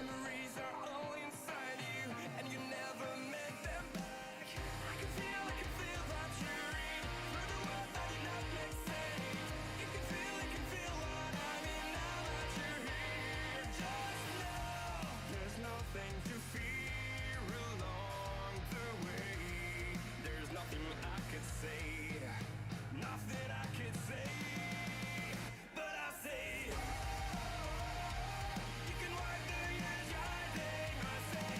memories are all inside you, and you never make them back. I can feel that you read through the words that did not make sense. You can feel what I mean now that you're here. Just know there's nothing to fear along the way. There's nothing I could say, nothing I could say, but I say. You can wipe the years you're hiding, I say.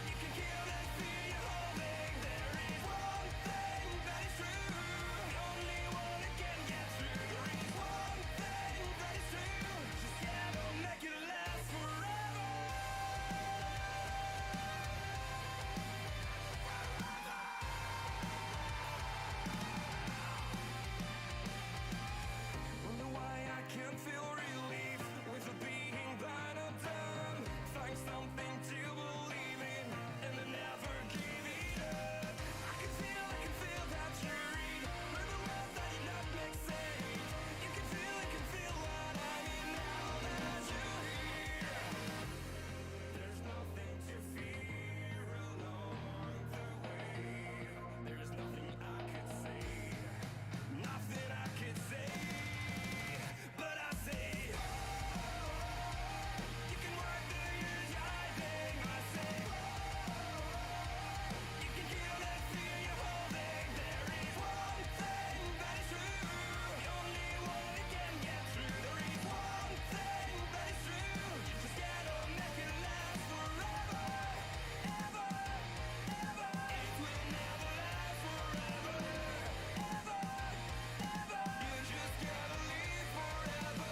You can kill that fear you're holding. There is one thing that is true, the only one that can get through. There is one thing that is true, just gotta make it last forever. Wonder why I can't feel relief with the being that I've done. Find something to believe in and then never give it up. I can feel that you read through the words that did not make sense. You can feel what I mean now that you're here. There's nothing to fear along the way. There's nothing I could say, nothing I could say, but I say. You can wipe the years you're hiding, I say. You can kill that fear you're holding. There is one thing that is true, the only one that can get through. There is one thing that is true, you just gotta make it last forever, ever, ever. It will never last forever, ever, ever. You just gotta live forever.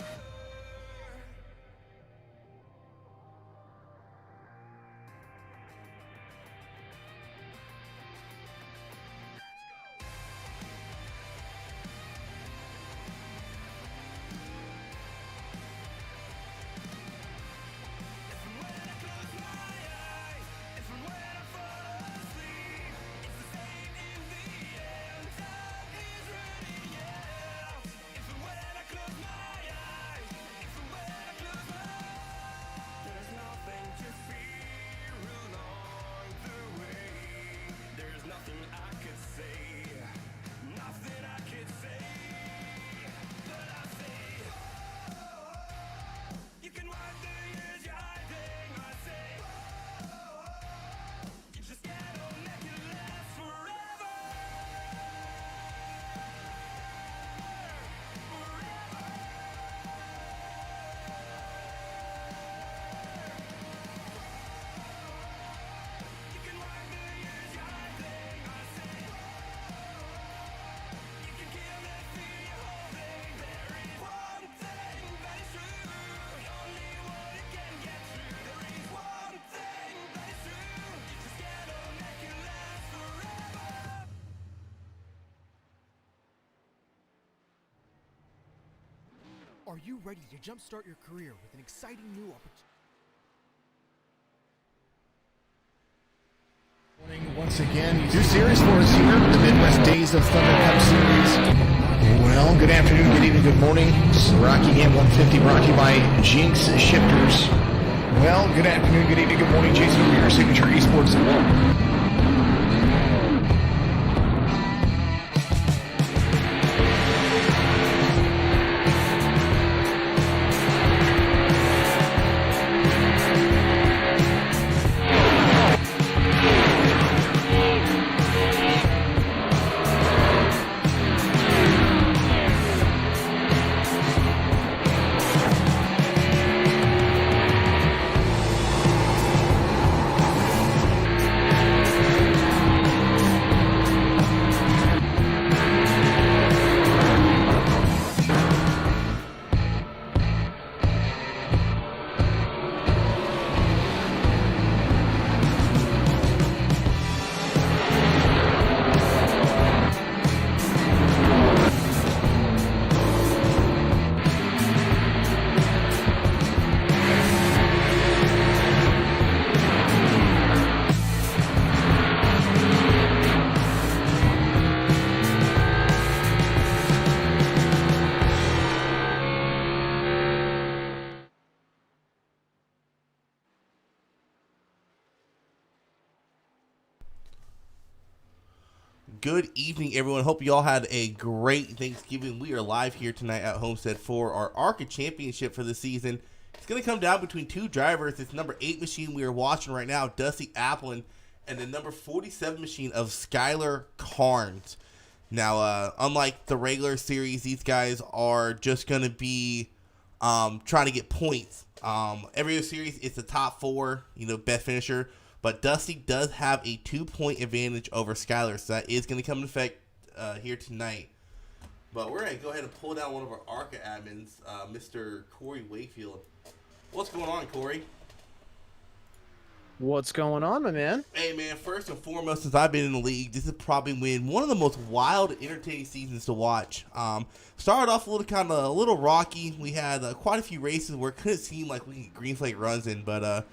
If and when I close my eyes, if and when I fall asleep, it's the same in the end. Time is running out. If and when I close my eyes, if and when I close my eyes, there's nothing to fear along the way. There's nothing I could say, nothing I could say, but I say. You can wipe the years you're hiding, I say. You just gotta make it last forever, forever. You can wipe the years you're hiding, I say. You can kill that fear you're holding. There is one thing that is true, the only one that can get through. There is one thing that is true, you just gotta make it last forever. Are you ready to jumpstart your career with an exciting new opportunity? Once again, two series for us here, the Midwest Days of Thunder Cup Series. Well, good afternoon, good evening, good morning. It's Rockingham 150 brought to you by Jinx Shifters. Well, good afternoon, good evening, good morning. Jason over here, Signature Esports at work. Good evening, everyone. Hope you all had a great Thanksgiving. We are live here tonight at Homestead for our Arca Championship for the season. It's going to come down between two drivers. It's number 8 machine we are watching right now, Dusty Applin, and the number 47 machine of Skylar Carnes. Now, unlike the regular series, these guys are just going to be trying to get points. Every other series, it's the top 4, best finisher. But Dusty does have a 2-point advantage over Skylar, so that is going to come into effect here tonight. But we're going to go ahead and pull down one of our Arca admins, Mr. Corey Wakefield. What's going on, Corey? What's going on, my man? Hey, man, first and foremost, since I've been in the league, this has probably been one of the most wild, entertaining seasons to watch. Started off a little rocky. We had quite a few races where it couldn't seem like we could get green flag runs in, but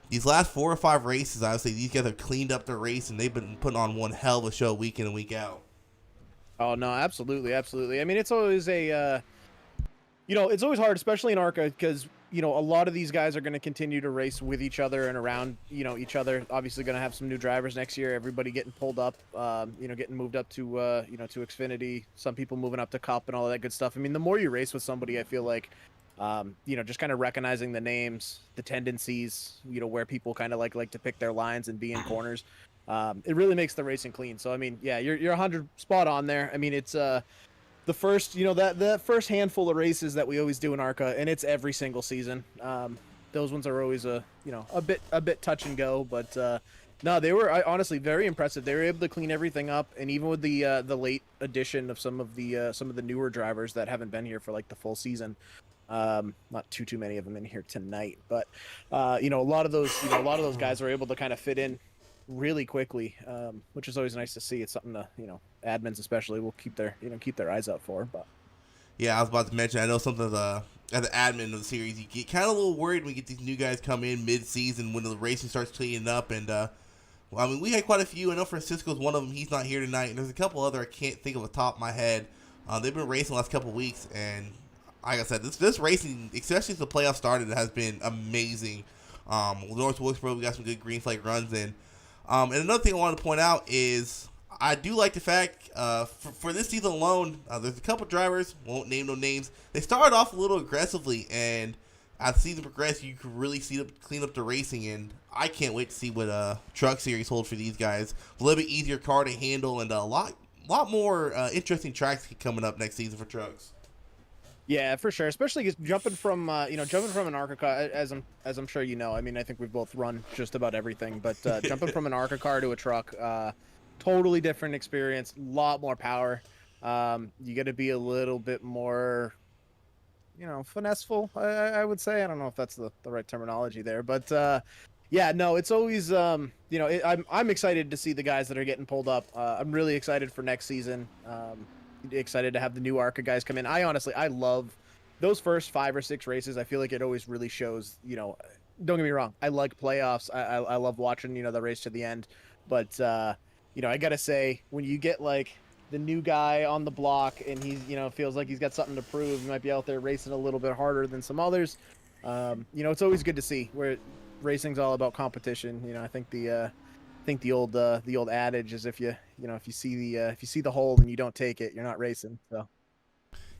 these last 4 or 5 races, I would say these guys have cleaned up their race, and they've been putting on one hell of a show week in and week out. Oh, no, absolutely, absolutely. I mean, it's always it's always hard, especially in Arca, because, a lot of these guys are going to continue to race with each other and around, each other. Obviously going to have some new drivers next year. Everybody getting pulled up, getting moved up to, to Xfinity. Some people moving up to Cup and all that good stuff. I mean, the more you race with somebody, I feel like, just kind of recognizing the names, the tendencies, where people kind of like to pick their lines and be in corners. It really makes the racing clean. So, I mean, yeah, you're 100 spot on there. I mean, it's, the first, that first handful of races that we always do in Arca, and it's every single season. Those ones are always a bit touch and go, but no, they were honestly very impressive. They were able to clean everything up, and even with the late addition of some of the newer drivers that haven't been here for like the full season. Not too many of them in here tonight, but a lot of those guys are able to kind of fit in really quickly, which is always nice to see. It's something to, admins especially will keep their eyes out for. But yeah, I was about to mention, I know something as the admin of the series, you get kind of a little worried when you get these new guys come in mid-season when the racing starts cleaning up. And we had quite a few. I know Francisco's one of them. He's not here tonight, and there's a couple other I can't think of off the top of my head. They've been racing the last couple of weeks, and like I said, this racing, especially since the playoffs started, has been amazing. North Wilkesboro, we got some good green flag runs in. And another thing I wanted to point out is I do like the fact for this season alone, there's a couple drivers, won't name no names. They started off a little aggressively, and as the season progressed, you could really clean up the racing. And I can't wait to see what Truck Series holds for these guys. A little bit easier car to handle, and a lot more interesting tracks coming up next season for trucks. yeah, for sure. Especially jumping from an Arca car, as I'm sure you know. I mean, I think we've both run just about everything, but jumping from an Arca car to a truck, totally different experience. A lot more power. You got to be a little bit more, finesseful. I would say. I don't know if that's the right terminology there, but yeah, no, it's always I'm excited to see the guys that are getting pulled up. I'm really excited for next season. Excited to have the new Arca guys come in. I love those first 5 or 6 races. I feel like it always really shows, don't get me wrong, I like playoffs. I love watching, the race to the end. But, I got to say, when you get like the new guy on the block and he's, feels like he's got something to prove, he might be out there racing a little bit harder than some others. It's always good to see where racing's all about competition. I think the old adage is if you see the hole and you don't take it, you're not racing. So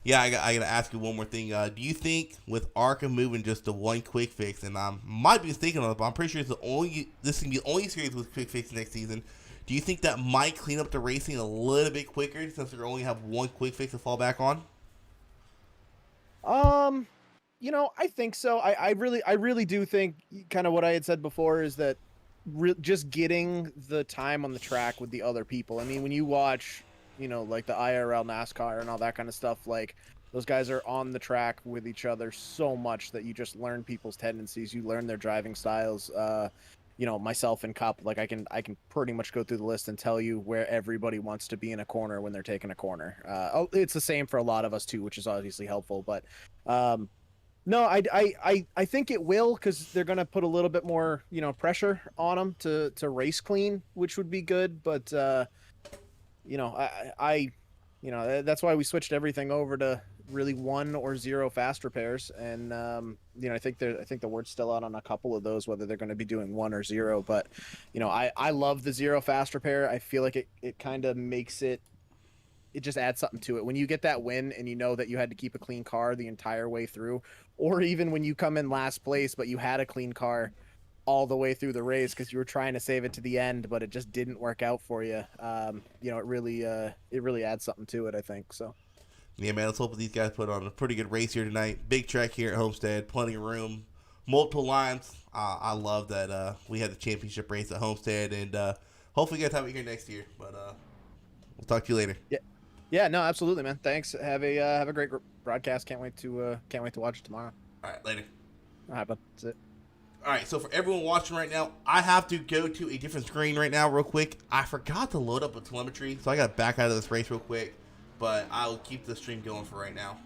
Yeah, I gotta ask you one more thing. Do you think with Arca moving just to one quick fix, and I might be mistaken on it, but I'm pretty sure this can be the only series with quick fix next season. Do you think that might clean up the racing a little bit quicker since they only have one quick fix to fall back on? I think so. I really do think kind of what I had said before is that just getting the time on the track with the other people. I mean, when you watch, like the IRL NASCAR and all that kind of stuff, like those guys are on the track with each other so much that you just learn people's tendencies. You learn their driving styles. Myself and Cup, like I can pretty much go through the list and tell you where everybody wants to be in a corner when they're taking a corner. It's the same for a lot of us too, which is obviously helpful. But no, I think it will, because they're gonna put a little bit more pressure on them to race clean, which would be good. But that's why we switched everything over to really 1 or 0 fast repairs, and I think the word's still out on a couple of those whether they're going to be doing 1 or 0. But I love the 0 fast repair. I feel like it kind of makes it just adds something to it when you get that win and you know that you had to keep a clean car the entire way through, or even when you come in last place but you had a clean car all the way through the race because you were trying to save it to the end, but it just didn't work out for you. It really adds something to it, I think. So Yeah, man, let's hope these guys put on a pretty good race here tonight. Big track here at Homestead, plenty of room, multiple lines. I love that we had the championship race at Homestead, and hopefully you guys have it here next year. But we'll talk to you later. Yeah, no, absolutely, man. Thanks. Have a great broadcast. Can't wait to watch it tomorrow. All right, later. All right, bud. That's it. All right, so for everyone watching right now, I have to go to a different screen right now real quick. I forgot to load up a telemetry, so I got to back out of this race real quick. But I'll keep the stream going for right now.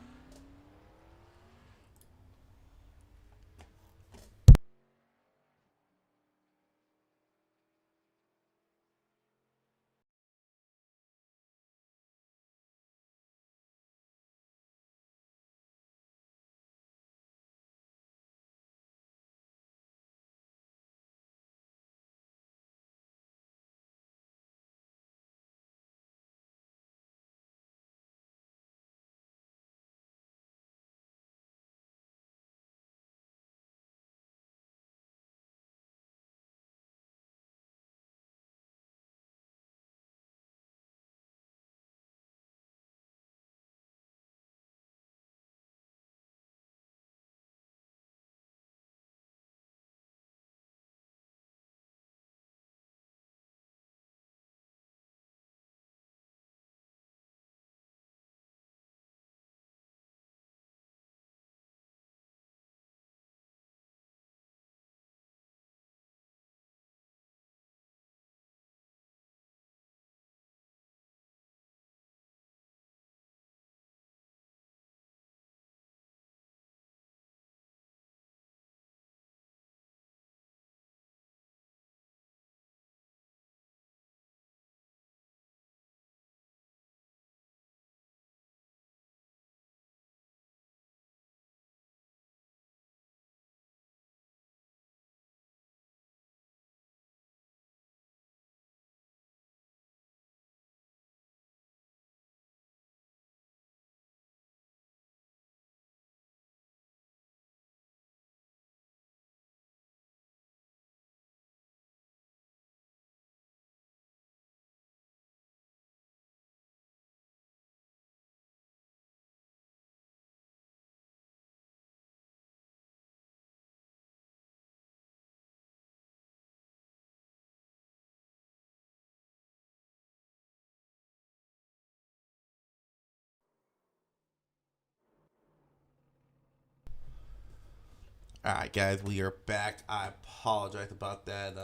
Alright, guys, we are back. I apologize about that.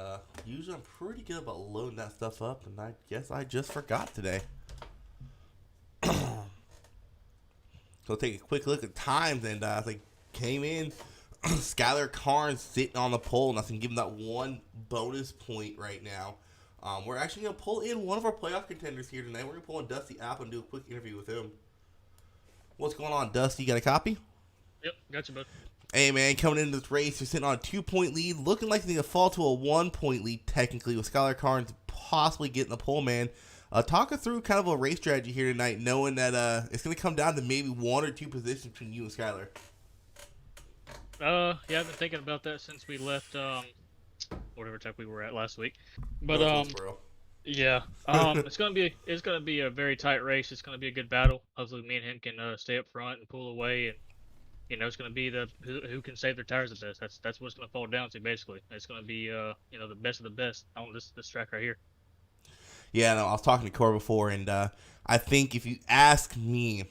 Usually I'm pretty good about loading that stuff up, and I guess I just forgot today. So take a quick look at times, and as I came in, Skylar Carnes sitting on the pole, and I can give him that 1 bonus point right now. We're actually going to pull in one of our playoff contenders here tonight. We're going to pull in Dusty App and do a quick interview with him. What's going on, Dusty? You got a copy? Yep, gotcha, bud. Hey, man, coming into this race, you're sitting on a 2-point lead, looking like they're going to fall to a 1-point lead, technically, with Skylar Carnes possibly getting the pole, man. Talk us through kind of a race strategy here tonight, knowing that it's going to come down to maybe 1 or 2 positions between you and Skylar. Yeah, I've been thinking about that since we left, whatever track we were at last week. But, yeah, it's gonna be a very tight race. It's gonna be a good battle. Hopefully, me and him can stay up front and pull away, and it's gonna be who can save their tires the best. That's what it's gonna fall down to basically. It's gonna be the best of the best on this track right here. Yeah, no, I was talking to Cor before, and I think if you ask me,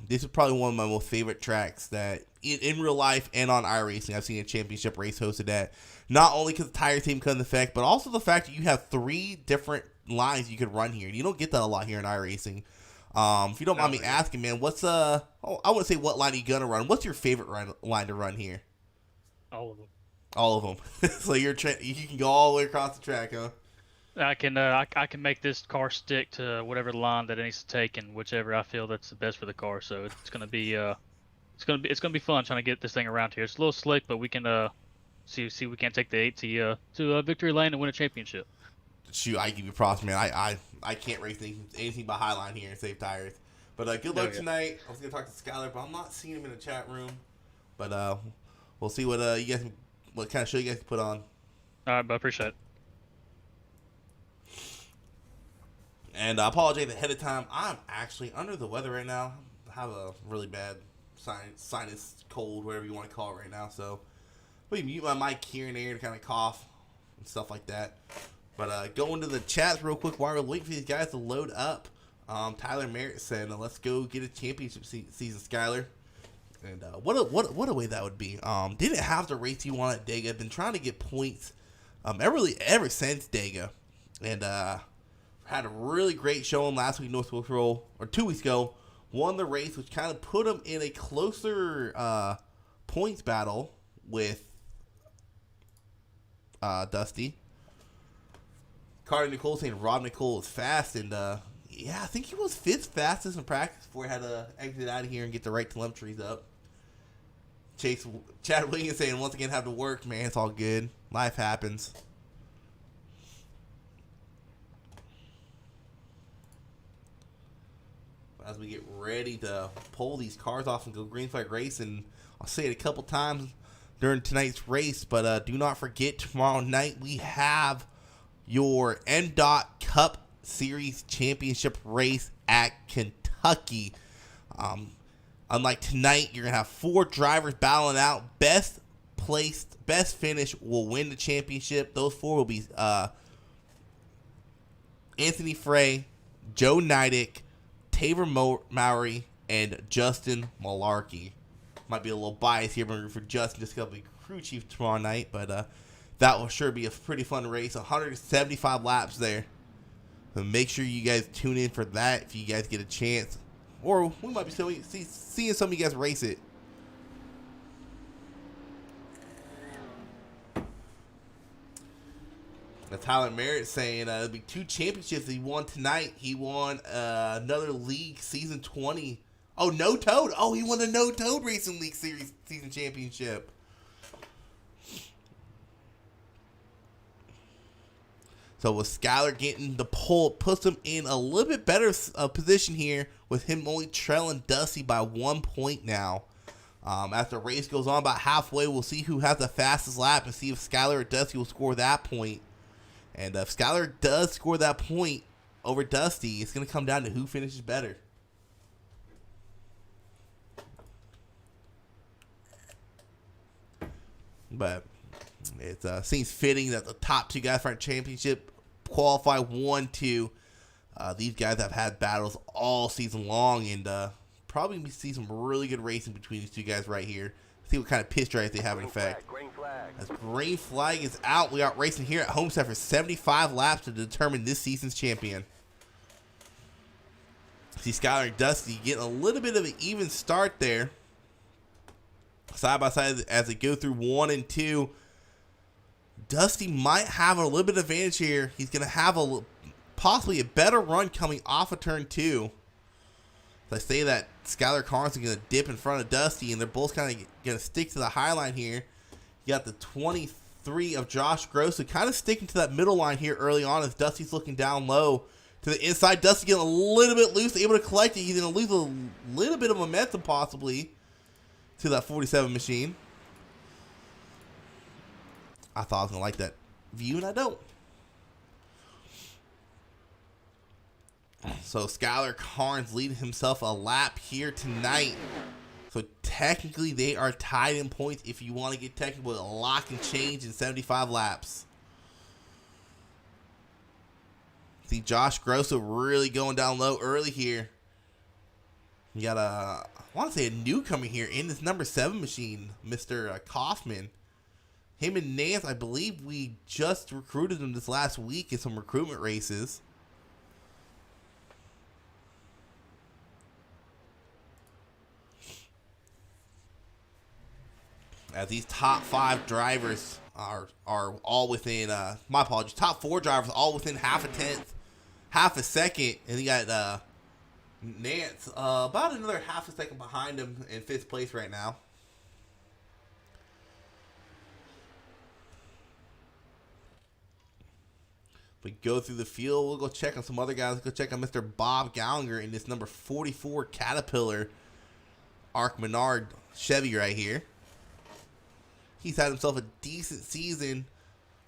this is probably one of my most favorite tracks that in real life and on iRacing I've seen a championship race hosted at. Not only because the tire team comes in effect, but also the fact that you have 3 different lines you could run here. You don't get that a lot here in iRacing. If you don't mind me asking, man, what's I wouldn't say what line are you gonna run. What's your favorite line to run here? All of them. All of them. So you can go all the way across the track, huh? I can make this car stick to whatever line that it needs to take, and whichever I feel that's the best for the car. So it's gonna be it's gonna be fun trying to get this thing around here. It's a little slick, but we can see we can take the 8 to victory lane and win a championship. Shoot, I give you props, man. I can't race anything but Highline here and save tires. But good luck tonight. I was gonna talk to Skylar, but I'm not seeing him in the chat room. But we'll see what what kind of show you guys can put on. All right, but I appreciate it. And I apologize ahead of time. I'm actually under the weather right now. I have a really bad sinus cold, whatever you want to call it right now. So we mute my mic here and there to kind of cough and stuff like that. But go into the chats real quick while we're waiting for these guys to load up. Tyler Merritt said, "Let's go get a championship season, Skylar." And what a way that would be. Didn't have the race you want at Dega. Been trying to get points ever since Dega, and had a really great showing last week, North Wakefield, or 2 weeks ago. Won the race, which kind of put him in a closer points battle with Dusty. Carter Nicole saying Rob Nicole is fast, and yeah, I think he was 5th fastest in practice before he had to exit out of here and get the right telemetries up. Chad Williams saying once again have to work, man. It's all good. Life happens. As we get ready to pull these cars off and go green flag race, and I'll say it a couple times during tonight's race, but do not forget tomorrow night we have your Mdot Cup Series Championship race at Kentucky. Unlike tonight, you're gonna have 4 drivers battling out. Best finish will win the championship. Those 4 will be Anthony Frey, Joe Nidick, Taver Mowry, and Justin Malarkey. Might be a little biased here, but for Justin, just gonna be crew chief tomorrow night. But that will sure be a pretty fun race. 175 laps there. So make sure you guys tune in for that if you guys get a chance. Or we might be seeing some of you guys race it. Tyler Merritt saying it'll be 2 championships he won tonight. He won another league season 20. Oh, No Toad. Oh, he won the No Toad Racing League Series season championship. So with Skylar getting the pole, puts him in a little bit better position here, with him only trailing Dusty by 1 point now. As the race goes on about halfway, we'll see who has the fastest lap and see if Skylar or Dusty will score that point. And if Skylar does score that point over Dusty, it's going to come down to who finishes better. But it seems fitting that the top 2 guys for our championship qualify 1-2. These guys have had battles all season long, and probably we see some really good racing between these 2 guys right here. See what kind of piss drives they have in effect. As green flag is out, we are racing here at Homestead for 75 laps to determine this season's champion. See Skylar and Dusty getting a little bit of an even start there. Side by side as they go through 1 and 2. Dusty might have a little bit of advantage here. He's going to have possibly a better run coming off of turn 2. So I say that Skylar Carnes is going to dip in front of Dusty, and they're both kind of going to stick to the high line here. You got the 23 of Josh Gross, so kind of sticking to that middle line here early on as Dusty's looking down low to the inside. Dusty getting a little bit loose, able to collect it. He's going to lose a little bit of momentum possibly to that 47 machine. I thought I was going to like that view, and I don't. So Skylar Carnes leading himself a lap here tonight. So technically they are tied in points if you want to get technical with a lock and change in 75 laps. See Josh Grosso really going down low early here. You got I want to say a newcomer here in this number 7 machine, Mr. Kaufman. Him and Nance, I believe we just recruited him this last week in some recruitment races. As these top 5 drivers are all within. My apologies. Top 4 drivers all within half a tenth, half a second, and you got Nance about another half a second behind him in 5th place right now. We go through the field. We'll go check on some other guys. Let's go check on Mr. Bob Gallander in this number 44 Caterpillar Arc Menard Chevy right here. He's had himself a decent season.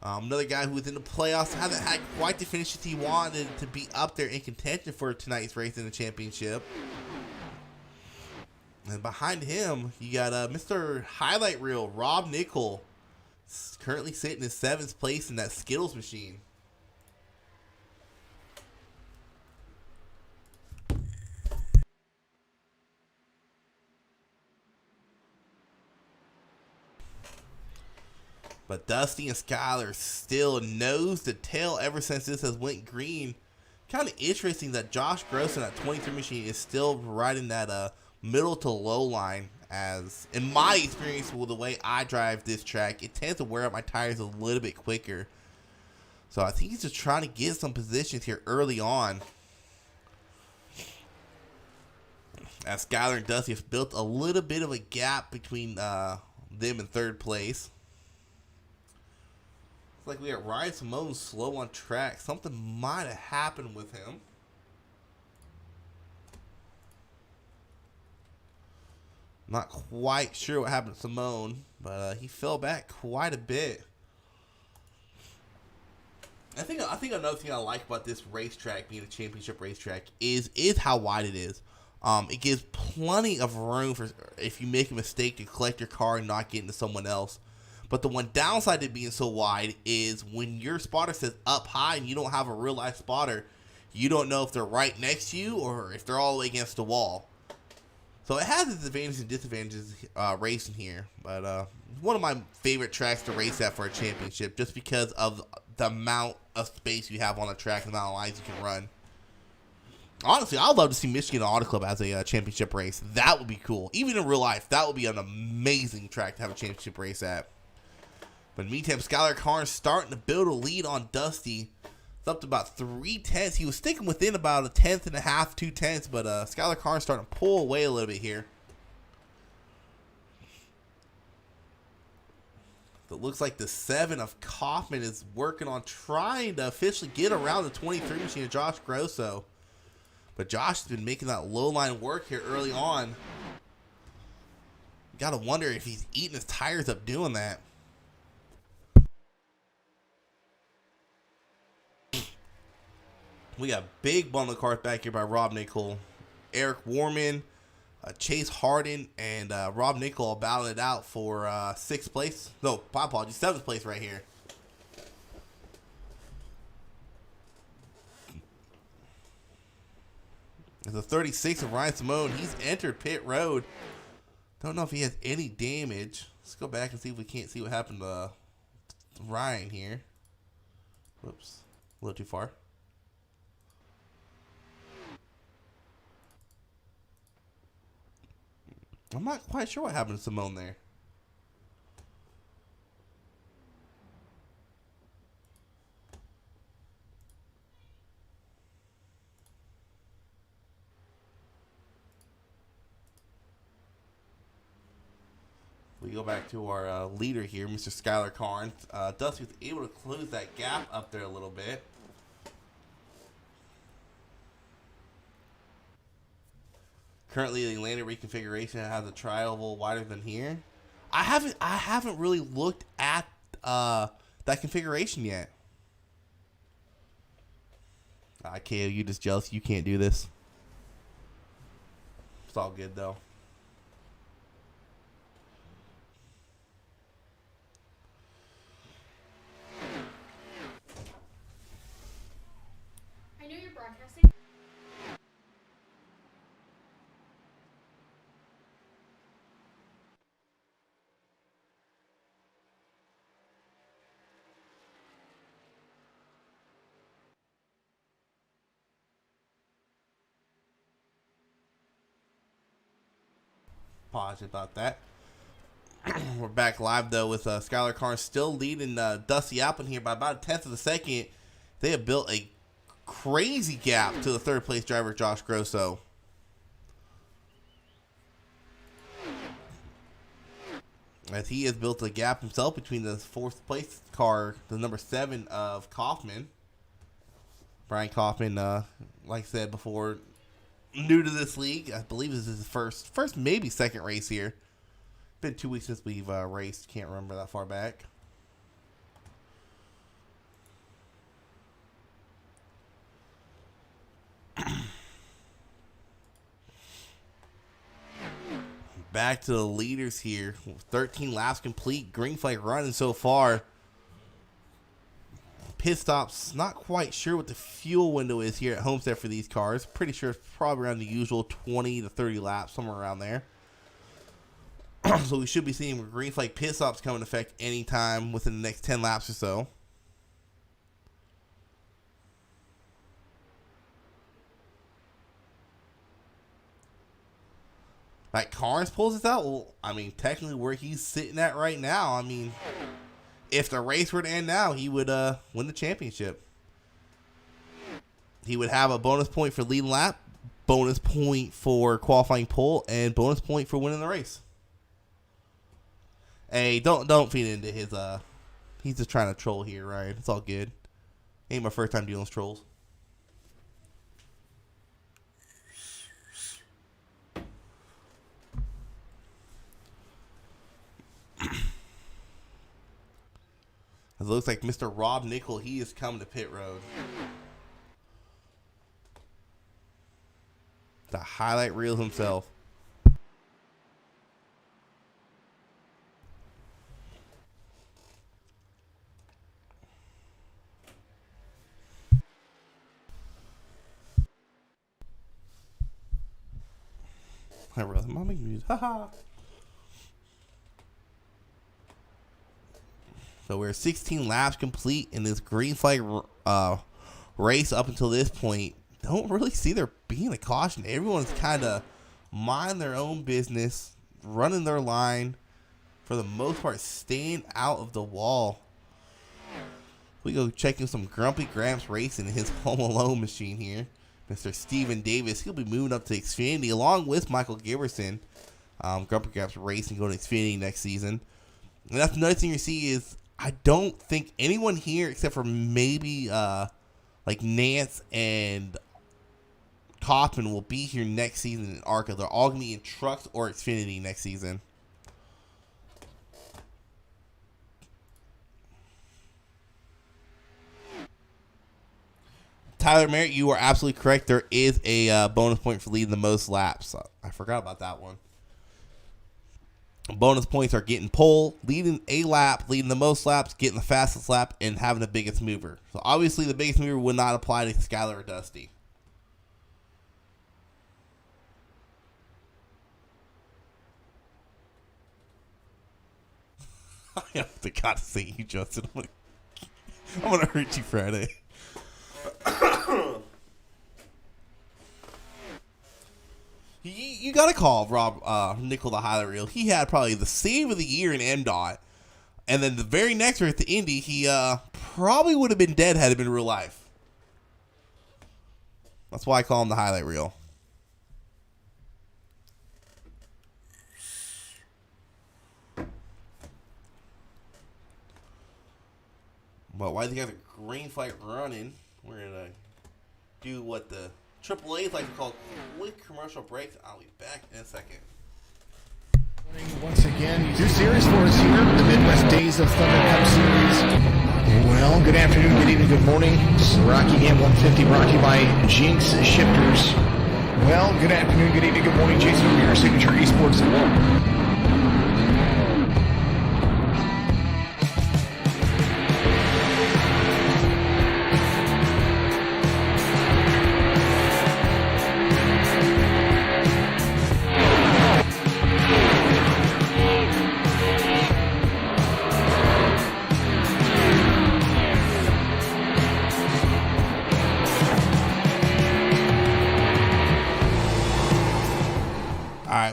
Another guy who was in the playoffs, hasn't had quite the finishes he wanted to be up there in contention for tonight's race in the championship. And behind him, you got Mr. Highlight Reel, Rob Nickel, currently sitting in 7th place in that Skittles machine. But Dusty and Skylar still nose to tail ever since this has went green. Kind of interesting that Josh Gross in that 23 machine is still riding that middle to low line, as in my experience with the way I drive this track, it tends to wear out my tires a little bit quicker. So I think he's just trying to get some positions here early on, as Skylar and Dusty have built a little bit of a gap between them in 3rd place. Like we got Ryan Simone slow on track. Something might have happened with him. Not quite sure what happened to Simone, but he fell back quite a bit. I think another thing I like about this racetrack being a championship racetrack is how wide it is. It gives plenty of room for if you make a mistake to collect your car and not get into someone else. But the one downside to being so wide is when your spotter says up high and you don't have a real life spotter, you don't know if they're right next to you or if they're all the way against the wall. So it has its advantages and disadvantages racing here. But one of my favorite tracks to race at for a championship, just because of the amount of space you have on the track and the amount of lines you can run. Honestly, I'd love to see Michigan Auto Club as a championship race. That would be cool. Even in real life, that would be an amazing track to have a championship race at. But in the meantime, Skylar Carnes starting to build a lead on Dusty. It's up to about 3/10. He was sticking within about a 1/10 and a half, 2/10, but Skylar Carnes starting to pull away a little bit here. It looks like the 7 of Kaufman is working on trying to officially get around the 23 machine of Josh Grosso. But Josh has been making that low line work here early on. You gotta wonder if he's eating his tires up doing that. We got a big bundle of cars back here by Rob Nickel, Eric Warman, Chase Harden, and Rob Nickel battling it out for 6th place. No, my apologies, 7th place right here. There's a 36 of Ryan Simone. He's entered pit road. Don't know if he has any damage. Let's go back and see if we can't see what happened to Ryan here. Whoops, a little too far. I'm not quite sure what happened to Simone there. We go back to our leader here, Mr. Skylar Carnes. Dusty was able to close that gap up there a little bit. Currently, the Gallander reconfiguration has a trial wider than here. I haven't really looked at that configuration yet. KO, you just jealous you can't do this. It's all good though. I know you're broadcasting. Apologize about that. We're back live, though, with Skylar Carnes still leading Dusty Alpin here by about a tenth of a second. They have built a crazy gap to the third-place driver, Josh Grosso. As he has built a gap himself between the fourth-place car, the number 7 of Kaufman. Brian Kaufman, like I said before, new to this league. I believe this is his first, maybe second race here. Been 2 weeks since we've raced. Can't remember that far back. Back to the leaders here. 13 laps complete. Green flag running so far. Pit stops. Not quite sure what the fuel window is here at Homestead for these cars. Pretty sure it's probably around the usual 20 to 30 laps, somewhere around there. So we should be seeing green flag pit stops come into effect anytime within the next 10 laps or so. Like, Carnes pulls this out. Well, I mean, technically where he's sitting at right now, I mean, if the race were to end now, he would win the championship. He would have a bonus point for leading lap, bonus point for qualifying pole, and bonus point for winning the race. Hey, don't feed into his he's just trying to troll here, Ryan. It's all good. Ain't my first time dealing with trolls. It looks like Mr. Rob Nickel, he is coming to pit road. The highlight reel himself. I realized I'm making music. Haha. So we're 16 laps complete in this green flag race up until this point. Don't really see there being a caution. Everyone's kind of mind their own business, running their line, for the most part, staying out of the wall. We go checking some Grumpy Gramps racing in his Home Alone machine here. Mr. Steven Davis, he'll be moving up to Xfinity along with Michael Giberson. Grumpy Gramps racing going to Xfinity next season. And that's another thing you see is I don't think anyone here except for maybe like Nance and Kaufman will be here next season in Arca. They're all going to be in trucks or Xfinity next season. Tyler Merritt, you are absolutely correct. There is a bonus point for leading the most laps. I forgot about that one. Bonus points are getting pole, leading a lap, leading the most laps, getting the fastest lap, and having the biggest mover. So obviously the biggest mover would not apply to Skylar or Dusty. I have to gotta say you, Justin. I'm gonna hurt you Friday. You gotta call Rob Nickel the highlight reel. He had probably the save of the year in Mdot, and then the very next race at the Indy, he probably would have been dead had it been real life. That's why I call him the highlight reel. But while you have a green flag running, we're gonna do what the AAA like to call quick commercial breaks. I'll be back in a second. Once again, 2 series for us here, the Midwest Days of Thunder Cup Series. Well, good afternoon, good evening, good morning. This is Rockingham 150 brought to you by Jinx Shifters. Well, good afternoon, good evening, good morning. Jason from your Signature Esports.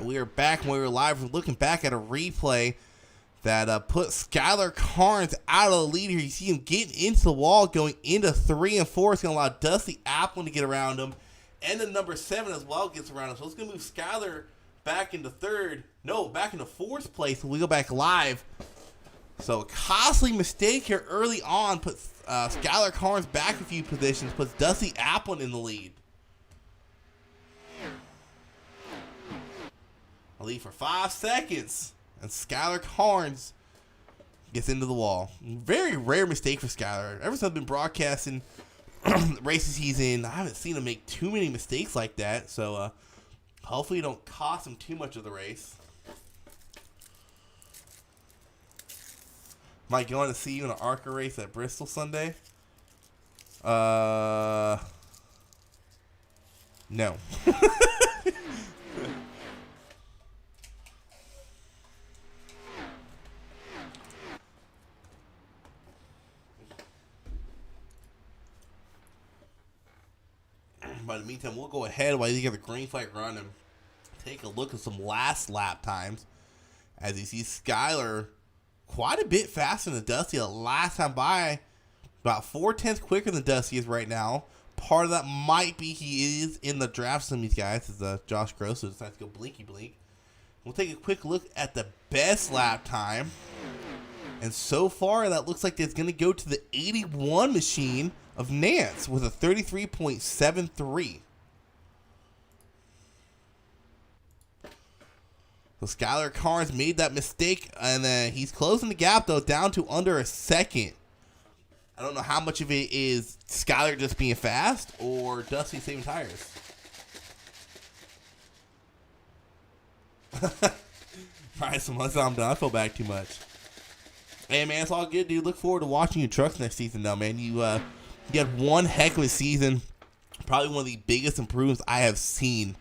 We are back when we were live. We're looking back at a replay that put Skylar Carnes out of the lead here. You see him getting into the wall, going into 3 and 4. It's going to allow Dusty Applin to get around him. And the number 7 as well gets around him. So it's going to move Skylar back into back into 4th place when we go back live. So a costly mistake here early on puts Skylar Carnes back a few positions, puts Dusty Applin in the lead. A lead for 5 seconds. And Skylar Carnes gets into the wall. Very rare mistake for Skylar. Ever since I've been broadcasting races he's in, I haven't seen him make too many mistakes like that. So hopefully it don't cost him too much of the race. Am I going to see you in an Arca race at Bristol Sunday? No. But in the meantime, we'll go ahead while you get the green flag run and take a look at some last lap times. As you see Skylar quite a bit faster than Dusty the last time by. About 4/10 quicker than Dusty is right now. Part of that might be he is in the draft some of these guys as Josh Grosso decides to go blinky blink. We'll take a quick look at the best lap time. And so far, that looks like it's going to go to the 81 machine of Nance with a 33.73. So Skylar Carnes made that mistake, and he's closing the gap, though, down to under a second. I don't know how much of it is Skylar just being fast or Dusty saving tires. Alright, so once I'm done, I feel back too much. Hey, man, it's all good, dude. Look forward to watching your trucks next season, though, man. You had one heck of a season. Probably one of the biggest improvements I have seen.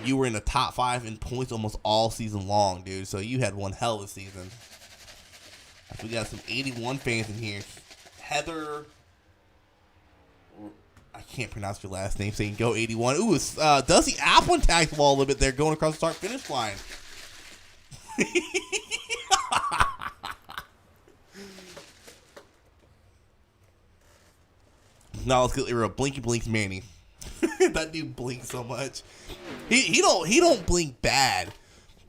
You were in the top 5 in points almost all season long, dude. So you had one hell of a season. We got some 81 fans in here. Heather, I can't pronounce your last name, saying go 81. Ooh, it's Dusty Applin tagged the wall a little bit there, going across the start-finish line. Now let's get rid of Blinky Blinks Manny. That dude blinks so much. He don't blink bad.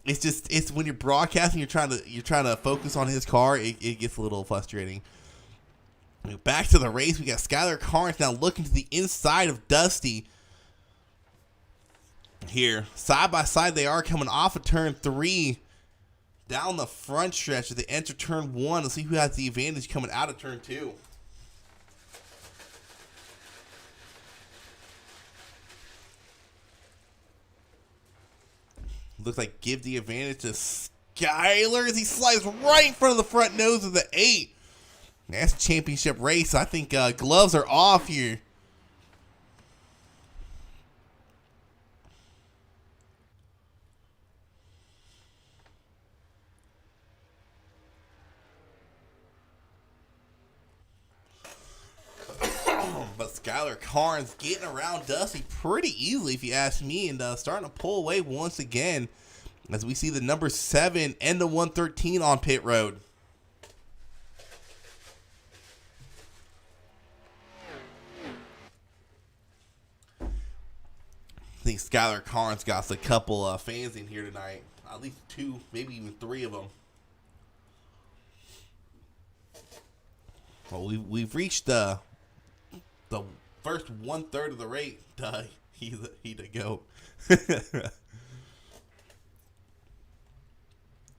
It's when you're broadcasting, you're trying to focus on his car. It gets a little frustrating. Back to the race, we got Skylar Carnes now looking to the inside of Dusty. Here, side by side, they are coming off of turn 3 down the front stretch as they enter turn 1. Let's see who has the advantage coming out of turn 2. Looks like give the advantage to Skylar as he slides right in front of the front nose of the 8. That's a championship race. I think gloves are off here. But Skylar Carnes getting around Dusty pretty easily, if you ask me, and starting to pull away once again as we see the number 7 and the 113 on pit road. I think Skylar Carnes got a couple fans in here tonight. At least 2, maybe even 3 of them. Well, we've reached the first 1/3 of the race. He's a goat.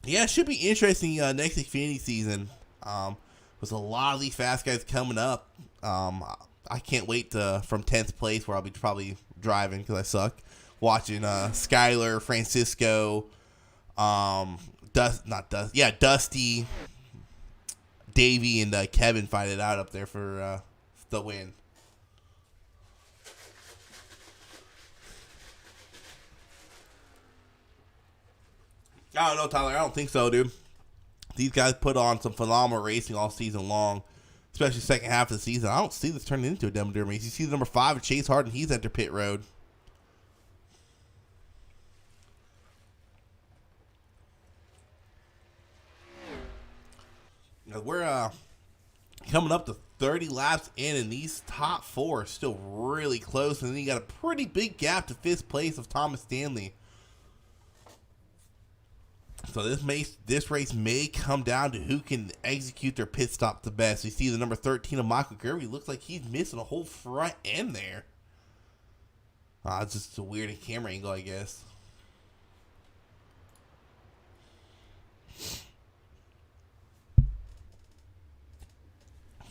Yeah, it should be interesting next Xfinity season. With a lot of these fast guys coming up. I can't wait from 10th place, where I'll be probably driving because I suck, watching Skylar, Francisco, Dusty, Davey, and Kevin fight it out up there for the win. I don't know, Tyler. I don't think so, dude. These guys put on some phenomenal racing all season long, especially second half of the season. I don't see this turning into a dumb race. You see the number 5, Chase Harden. He's entered pit road. Now we're coming up to 30 laps in, and these top 4 are still really close. And then you got a pretty big gap to 5th place of Thomas Stanley. So this race may come down to who can execute their pit stop the best. You see the number 13 of Michael Girvey looks like he's missing a whole front end there. It's just a weird camera angle, I guess.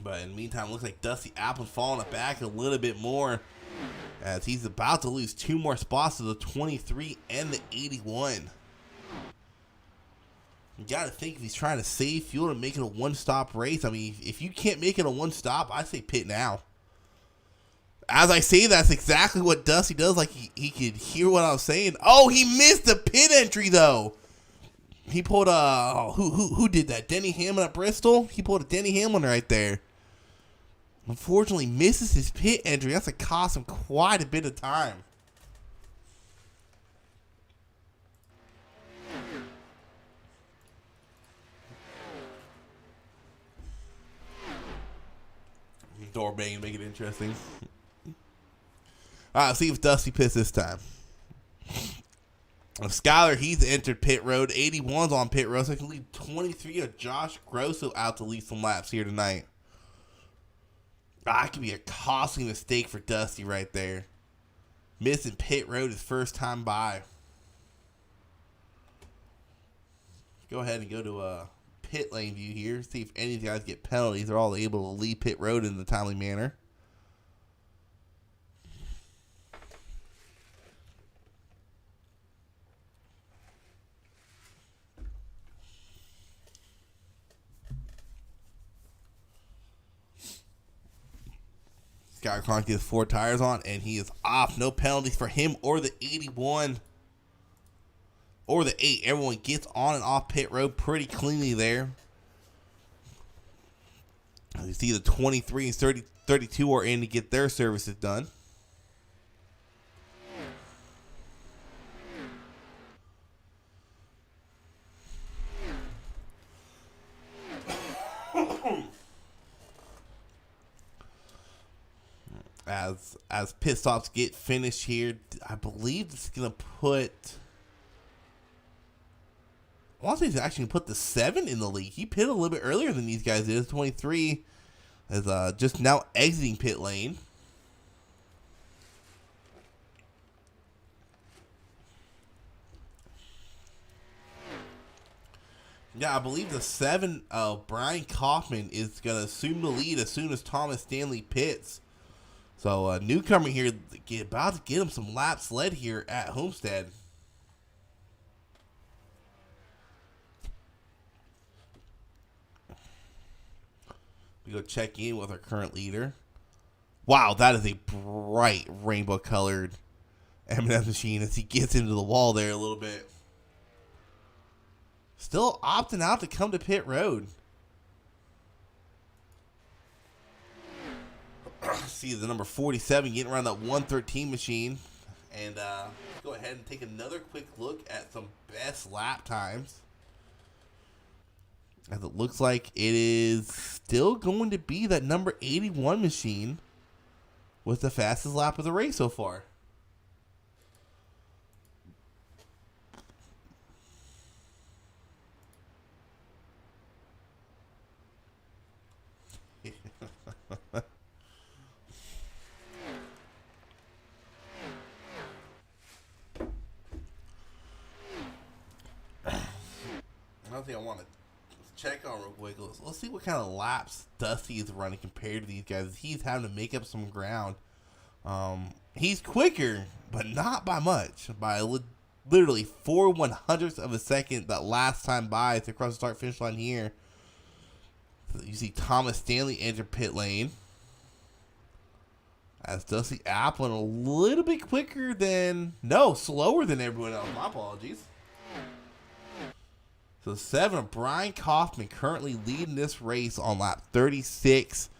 But in the meantime, it looks like Dusty Apple's falling back a little bit more, as he's about to lose 2 more spots to the 23 and the 81. You got to think if he's trying to save fuel and make it a one-stop race. I mean, if you can't make it a one-stop, I say pit now. As I say, that's exactly what Dusty does. Like, he could hear what I was saying. Oh, he missed the pit entry, though. He pulled who did that? Denny Hamlin at Bristol? He pulled a Denny Hamlin right there. Unfortunately, misses his pit entry. That's going to cost him quite a bit of time. Door bang and make it interesting. All right, see if Dusty pits this time. Skyler, he's entered pit road. 81's on pit road, so he can lead 23 of Josh Grosso out to lead some laps here tonight. That could be a costly mistake for Dusty right there. Missing pit road his first time by. Go ahead and go to pit lane view here. See if any of these guys get penalties. They're all able to leave pit road in a timely manner. Skyler Clark gets 4 tires on, and he is off. No penalties for him or the 81 or the 8. Everyone gets on and off pit road pretty cleanly there. As you see, the 23 and 32 are in to get their services done. As pit stops get finished here, I believe it's going to put... I want to say he's actually put the 7 in the lead. He pitted a little bit earlier than these guys did. 23 is just now exiting pit lane. Yeah, I believe the 7, Brian Kaufman, is going to assume the lead as soon as Thomas Stanley pits. So, newcomer here, about to get him some laps led here at Homestead. We go check in with our current leader. Wow, that is a bright rainbow-colored M&M machine as he gets into the wall there a little bit. Still opting out to come to pit road. See the number 47 getting around that 113 machine. And go ahead and take another quick look at some best lap times. As it looks like it is still going to be that number 81 machine with the fastest lap of the race so far. Another thing I want to check on real quick. Let's see what kind of laps Dusty is running compared to these guys. He's having to make up some ground. He's quicker, but not by much. By literally 4/100ths of a second that last time by to cross the start finish line here. So you see Thomas Stanley enter pit lane. As Dusty Applin a little bit quicker than, no, slower than everyone else. My apologies. So 7, Brian Kaufman currently leading this race on lap 36.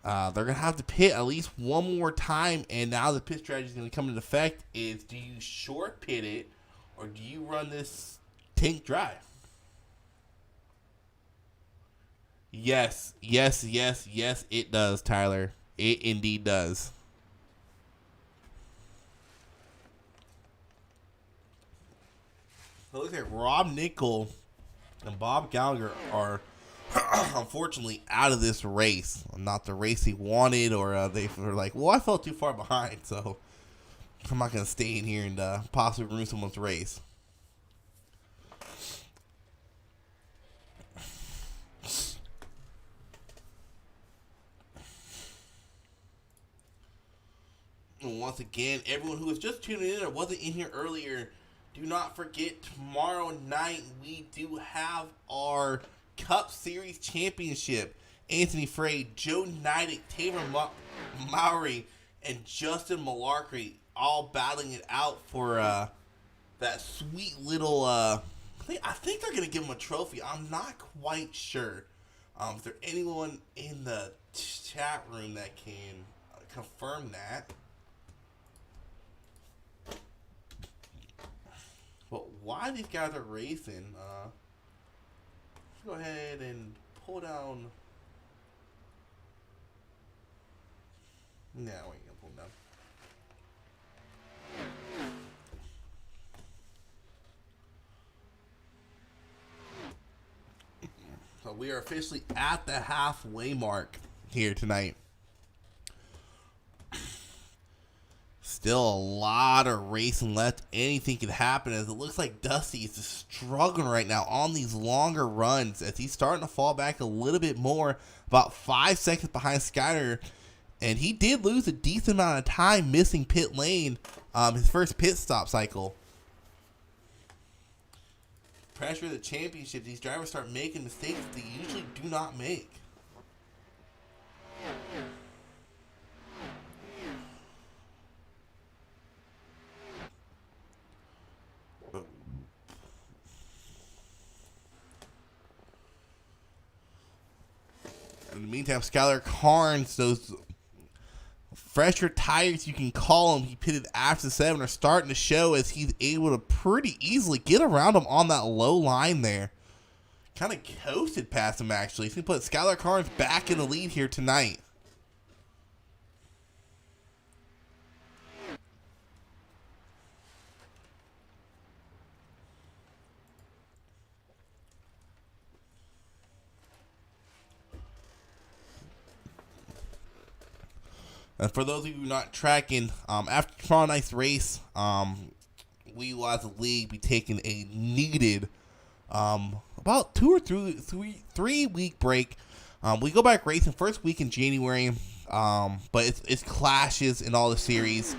They're going to have to pit at least one more time, and now the pit strategy is going to come into effect is, do you short pit it, or do you run this tank dry? Yes, yes, yes, yes, it does, Tyler. It indeed does. So it looks like Rob Nickel and Bob Gallagher are unfortunately out of this race. Not the race he wanted, or they were like, well, I fell too far behind, so I'm not going to stay in here and possibly ruin someone's race. And once again, everyone who was just tuning in or wasn't in here earlier, do not forget tomorrow night we do have our Cup Series Championship. Anthony Frey, Joe Neidick, Taylor Mowry, and Justin Malarkey all battling it out for that sweet little. I think they're gonna give him a trophy. I'm not quite sure. Is there anyone in the chat room that can confirm that? But why these guys are racing, let's go ahead and pull down. No, we ain't gonna pull them down. So we are officially at the halfway mark here tonight. Still a lot of racing left. Anything can happen, as it looks like Dusty is just struggling right now on these longer runs as he's starting to fall back a little bit more, about 5 seconds behind Skyler, and he did lose a decent amount of time missing pit lane, his first pit stop cycle. Pressure of the championship, these drivers start making mistakes that they usually do not make. In the meantime, Skylar Carnes, those fresher tires, you can call him, he pitted after 7, are starting to show as he's able to pretty easily get around him on that low line there. Kind of coasted past him, actually. He's going to put Skylar Carnes back in the lead here tonight. And for those of you who are not tracking, after tomorrow night's race, we will, as a league, be taking a needed about 2 or 3 week break. We go back racing first week in January, but it's clashes in all the series.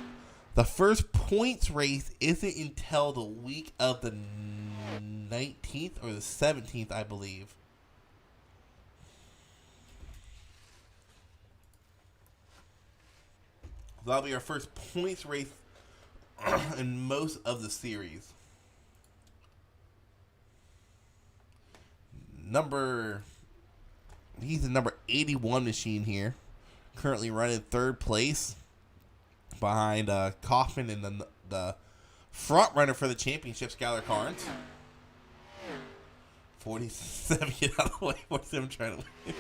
The first points race isn't until the week of the 19th or the 17th, I believe. That'll be our first points race in most of the series. He's the number 81 machine here. Currently running 3rd place behind Kaufman and the front runner for the championship, Skylar Carnes. 47, get out of the way. 47 trying to win.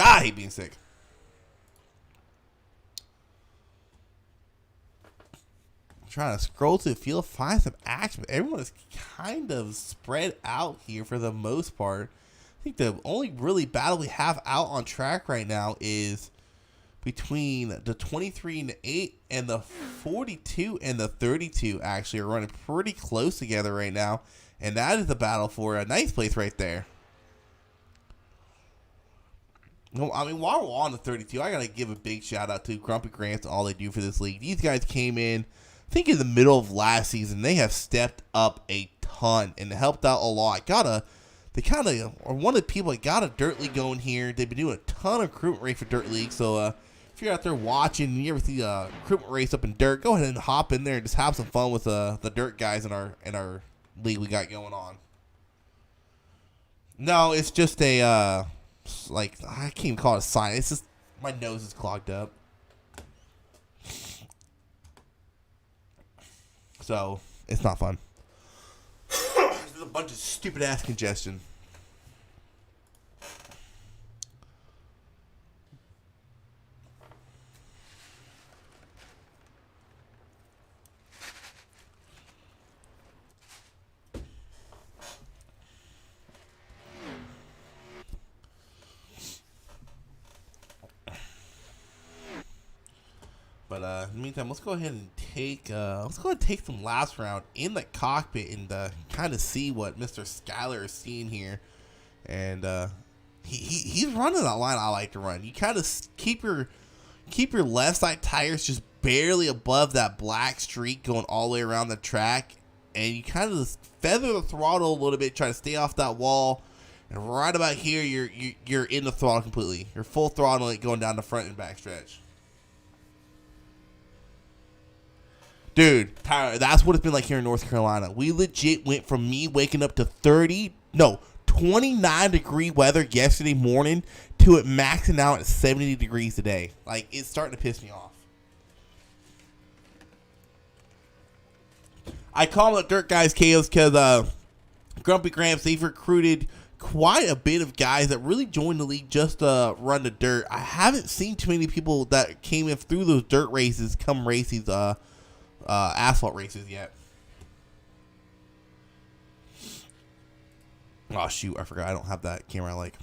I hate being sick. I'm trying to scroll to the field, find some action, but everyone is kind of spread out here for the most part. I think the only really battle we have out on track right now is between the 23 and the 8 and the 42 and the 32 actually are running pretty close together right now. And that is the battle for a ninth place right there. No, I mean, while we're on the 32, I got to give a big shout out to Grumpy Grants and all they do for this league. These guys came in, I think in the middle of last season. They have stepped up a ton and helped out a lot. They kind of are one of the people that got a dirt league going here. They've been doing a ton of recruitment race for dirt league. So if you're out there watching and you ever see a recruitment race up in dirt, go ahead and hop in there and just have some fun with the dirt guys in our league we got going on. No, it's just a I can't even call it a sign. It's just my nose is clogged up. So it's not fun. There's a bunch of stupid ass congestion. But in the meantime, let's go ahead and take some last round in the cockpit and kind of see what Mr. Skyler is seeing here. And he's running that line I like to run. You kind of keep your left side tires just barely above that black streak going all the way around the track, and you kind of feather the throttle a little bit, try to stay off that wall. And right about here, you're in the throttle completely. You're full throttle it going down the front and back stretch. Dude, Tyler, that's what it's been like here in North Carolina. We legit went from me waking up to 29-degree weather yesterday morning to it maxing out at 70 degrees today. Like, it's starting to piss me off. I call them the Dirt Guys Chaos because Grumpy Gramps, they've recruited quite a bit of guys that really joined the league just to run the dirt. I haven't seen too many people that came in through those dirt races come race these asphalt races yet. Oh shoot, I forgot I don't have that camera I like.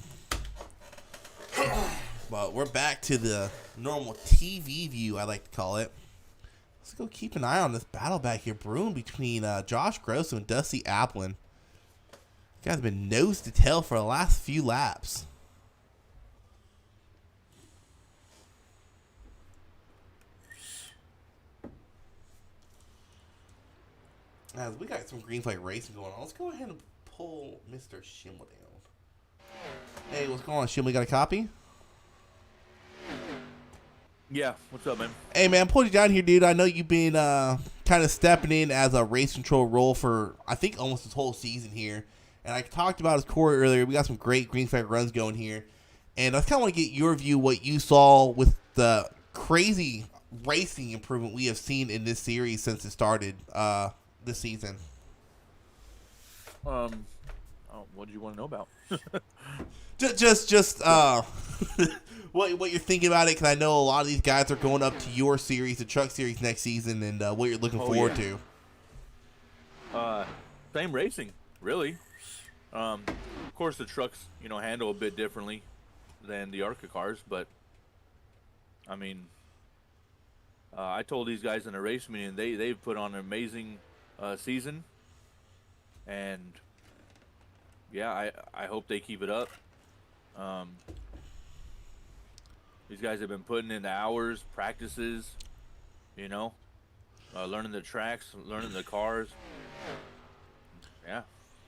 But we're back to the normal TV view, I like to call it. Let's go keep an eye on this battle back here brewing between Josh Grosso and Dusty Applin. Guys have been nose to tail for the last few laps. As we got some green flag racing going on, let's go ahead and pull Mr. Schimel down. Hey, what's going on, Schimel? You got a copy? Yeah, what's up, man? Hey, man, I pulled you down here, dude. I know you've been kind of stepping in as a race control role for, I think, almost this whole season here. And I talked about his Corey earlier. We got some great green flag runs going here. And I kind of want to get your view, what you saw with the crazy racing improvement we have seen in this series since it started this season. What do you want to know about? just what you're thinking about it, because I know a lot of these guys are going up to your series, the truck series next season, and what you're looking forward to. Same racing, really. Of course, the trucks, handle a bit differently than the Arca cars, but I mean, I told these guys in a race meeting they've put on an amazing season, and yeah, I hope they keep it up. These guys have been putting in the hours, practices, learning the tracks, learning the cars. Yeah,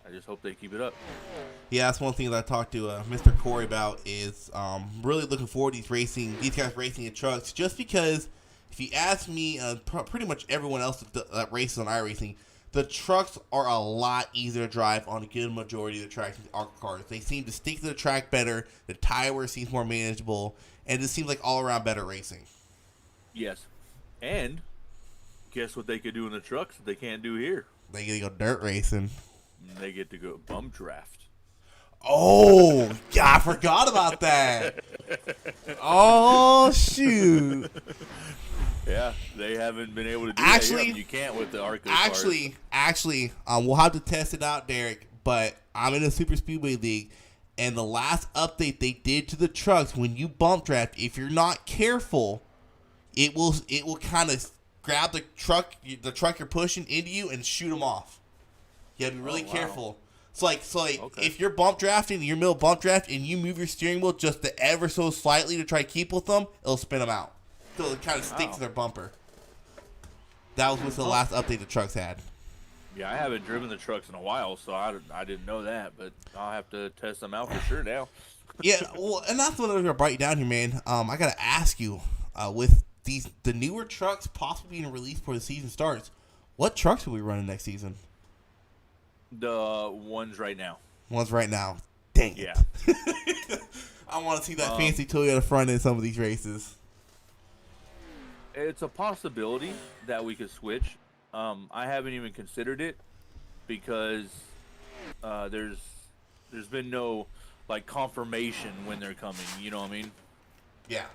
I just hope they keep it up. Yeah, that's one thing that I talked to Mr. Corey about is really looking forward to these guys racing in trucks, just because if you ask me, pretty much everyone else that races on iRacing, the trucks are a lot easier to drive on a good majority of the tracks than the Arca cars. They seem to stick to the track better, the tire wear seems more manageable, and it seems like all-around better racing. Yes, and guess what they could do in the trucks that they can't do here? They get to go dirt racing. They get to go bump draft. Oh, yeah, I forgot about that. Oh, shoot. Yeah, they haven't been able to do that here. You can't with the Arca Actually, we'll have to test it out, Derek, but I'm in a Super Speedway League, and the last update they did to the trucks, when you bump draft, if you're not careful, it will kind of grab the truck you're pushing into you and shoot them off. You gotta be really careful. So okay. If you're bump drafting, you're middle bump draft, and you move your steering wheel just ever so slightly to try to keep with them, it'll spin them out. So it'll kind of stick to their bumper. That was with the last update the trucks had. Yeah, I haven't driven the trucks in a while, so I didn't know that, but I'll have to test them out for sure now. Yeah, well, and that's what I'm gonna write down here, man. I gotta ask you, with the newer trucks possibly being released before the season starts, what trucks will we running next season? The ones right now. Ones right now. Dang it. Yeah. I want to see that fancy Toyota front in some of these races. It's a possibility that we could switch. I haven't even considered it because there's been no like confirmation when they're coming. You know what I mean? Yeah.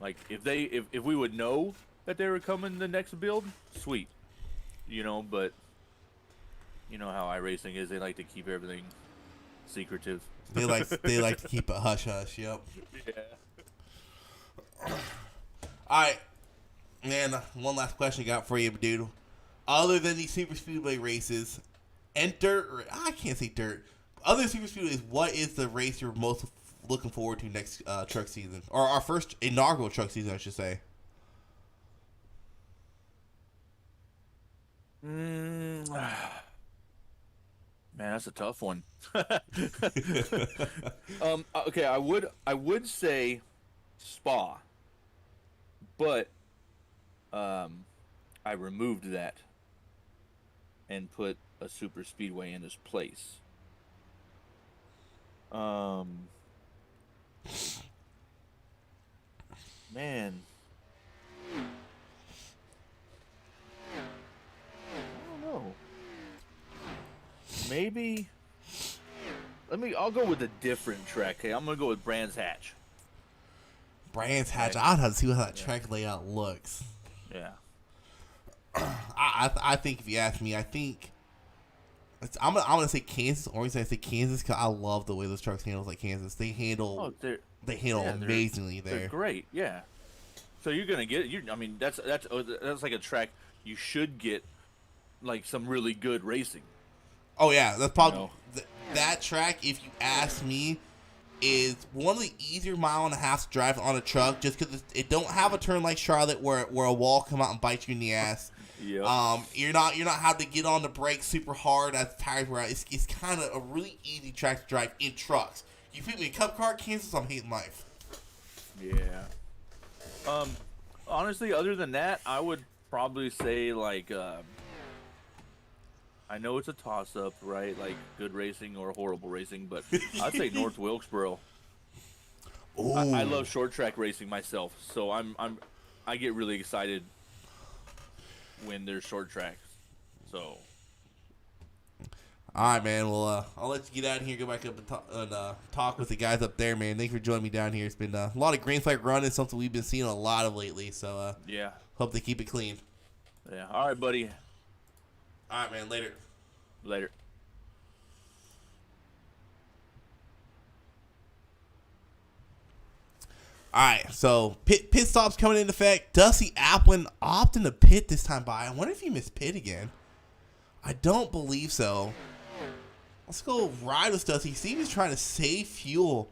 Like if we would know that they were coming the next build, sweet. You know, but you know how iRacing is. They like to keep everything secretive. They like to keep it hush hush. Yep. Yeah. All right, man. One last question I got for you, dude. Other than these super speedway races and dirt, or I can't say dirt. Other super speedways, what is the race you're most looking forward to next truck season, or our first inaugural truck season, I should say? Man, that's a tough one. Okay, I would say Spa, but I removed that and put a super speedway in its place. Man. I don't know. Maybe. I'll go with a different track. Okay, I'm gonna go with Brands Hatch. Brands Hatch. I'd have to see how that track layout looks. Yeah. I think if you ask me, I think I'm gonna say Kansas. Or I say Kansas because I love the way those trucks handle like Kansas. They handle amazingly there. They're great. Yeah. So you're gonna get I mean that's like a track you should get like some really good racing. Oh yeah, that's probably that track. If you ask me, is one of the easier 1.5 miles to drive on a truck, just because it don't have a turn like Charlotte where a wall come out and bite you in the ass. Yeah. You're not having to get on the brakes super hard as the tires wear out. It's kind of a really easy track to drive in trucks. You put me in Cup Car, Kansas, I'm hating life. Yeah. Honestly, other than that, I would probably say like I know it's a toss-up, right? Like good racing or horrible racing, but I'd say North Wilkesboro. I love short track racing myself, so I get really excited when there's short tracks. So. All right, man. Well, I'll let you get out of here, go back up and talk with the guys up there, man. Thanks for joining me down here. It's been a lot of green flag running, something we've been seeing a lot of lately. So yeah, hope they keep it clean. Yeah. All right, buddy. All right, man. Later. Later. All right, so pit stops coming into effect. Dusty Applin opting to pit this time by. I wonder if he missed pit again. I don't believe so. Let's go ride with Dusty. See if he's trying to save fuel.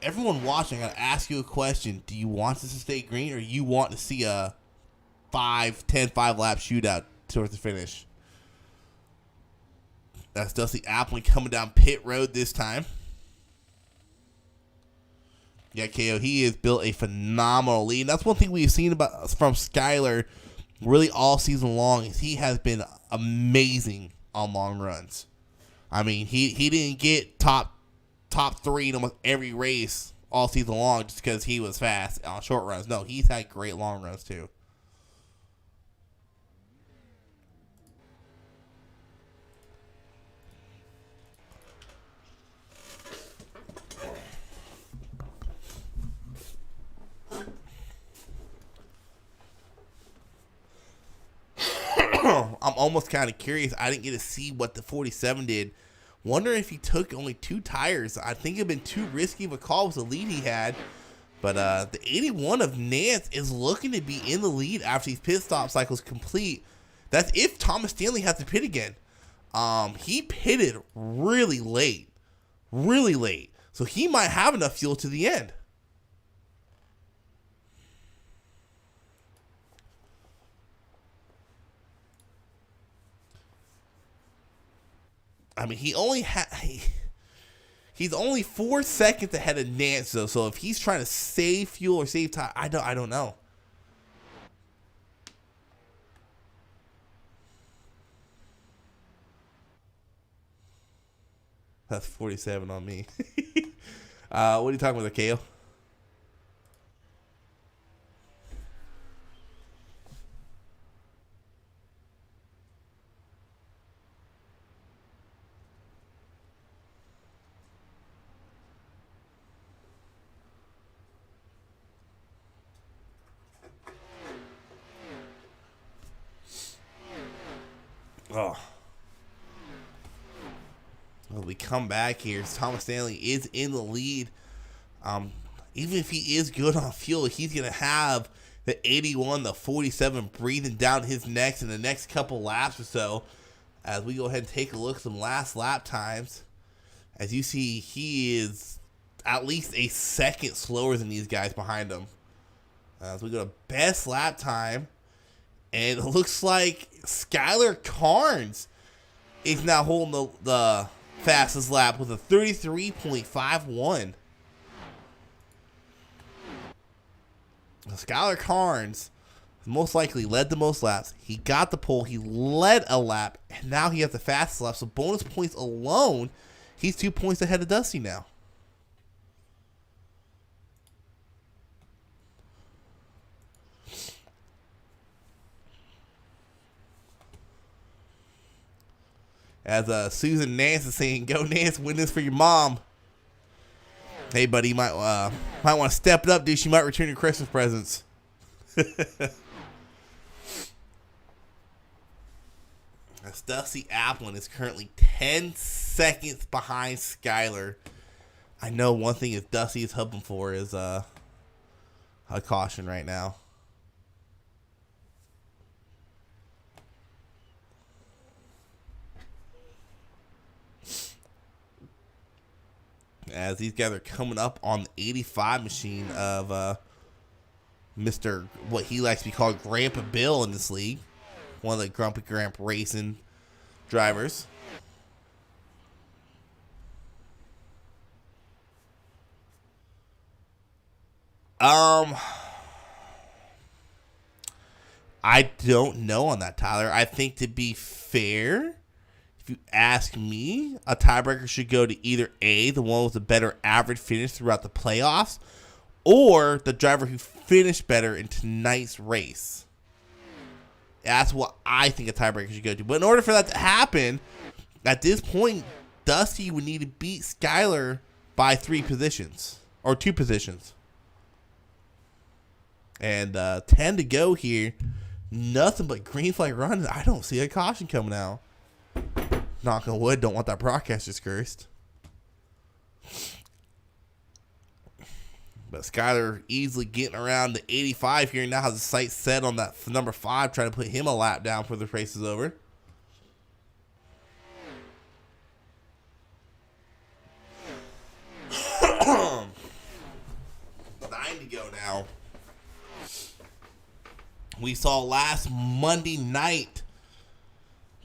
Everyone watching, I gotta ask you a question. Do you want this to stay green, or you want to see a 5-lap shootout towards the finish? That's Dusty Applin coming down pit road this time. Yeah, KO, he has built a phenomenal lead. And that's one thing we've seen from Skyler really all season long is he has been amazing on long runs. I mean, he didn't get top 3 in almost every race all season long just because he was fast on short runs. No, he's had great long runs too. I'm almost kind of curious. I didn't get to see what the 47 did. Wonder if he took only 2 tires. I think it'd been too risky of a call with the lead he had. But the 81 of Nance is looking to be in the lead after these pit stop cycles complete. That's if Thomas Stanley has to pit again. He pitted really late. So he might have enough fuel to the end. I mean, he's only 4 seconds ahead of Nance, though. So if he's trying to save fuel or save time, I don't know. That's 47 on me. What are you talking about, KO? Oh. Well, we come back here. Thomas Stanley is in the lead. Even if he is good on fuel, he's going to have the 81, the 47 breathing down his neck in the next couple laps or so. As we go ahead and take a look at some last lap times. As you see, he is at least a second slower than these guys behind him. As we go to best lap time. And it looks like Skylar Carnes is now holding the fastest lap with a 33.51. Skylar Carnes most likely led the most laps. He got the pole. He led a lap. And now he has the fastest lap. So bonus points alone, he's 2 points ahead of Dusty now. As Susan Nance is saying, go Nance, win this for your mom. Hey, buddy, you might want to step it up, dude. She might return your Christmas presents. As Dusty Applin is currently 10 seconds behind Skylar. I know one thing is Dusty is hoping for is a caution right now. As these guys are coming up on the 85 machine of Mr. what he likes to be called Grandpa Bill in this league. One of the Grumpy Grandpa racing drivers. I don't know on that, Tyler. I think to be fair, if you ask me, a tiebreaker should go to either A, the one with a better average finish throughout the playoffs, or the driver who finished better in tonight's race. That's what I think a tiebreaker should go to. But in order for that to happen, at this point, Dusty would need to beat Skylar by 3 positions, or 2 positions. And 10 to go here. Nothing but green flag run. I don't see a caution coming out. Knock on wood. Don't want that broadcast discursed. But Skylar easily getting around the 85 here. Now has the sight set on that number 5. Trying to put him a lap down before the race is over. Nine to go now. We saw last Monday night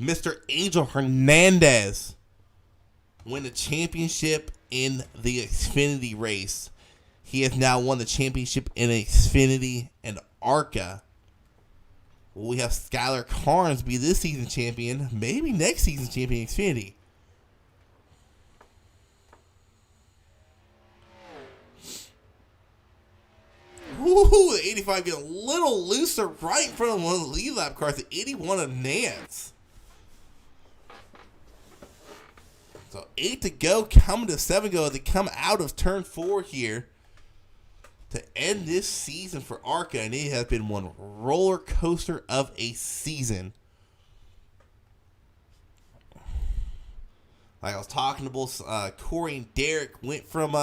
Mr. Angel Hernandez win the championship in the Xfinity race. He has now won the championship in Xfinity and Arca. Will we have Skylar Carnes be this season champion? Maybe next season champion in Xfinity. Ooh, the 85 getting a little looser right in front of one of the lead lap cars, the 81 of Nance. So 8 to go, coming to 7 go as they come out of turn 4 here to end this season for Arca, and it has been one roller coaster of a season. Like I was talking to both Corey and Derek, went from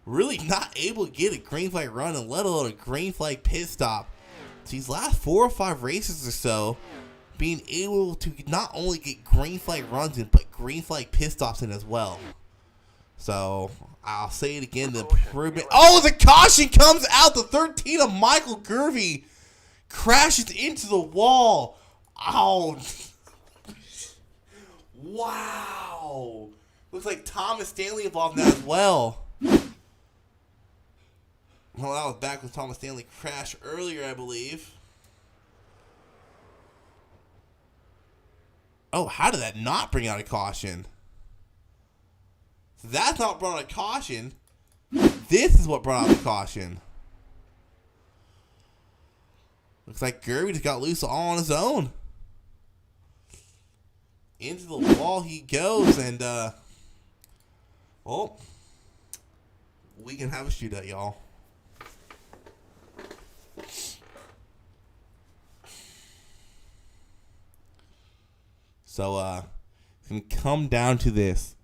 really not able to get a green flag run and let alone a green flag pit stop. So these last 4 or 5 races or so, being able to not only get green flag runs in, but green flag pit stops in as well. So I'll say it again, the improvement. Oh, the caution comes out. The 13 of Michael Girvey crashes into the wall. Oh, wow. Looks like Thomas Stanley involved in that as well. Well, that was back when Thomas Stanley crashed earlier, I believe. Oh, how did that not bring out a caution? So that's not brought out a caution. This is what brought out the caution. Looks like Girvey just got loose all on his own. Into the wall he goes, and well, we can have a shootout, y'all. So it's gonna come down to this.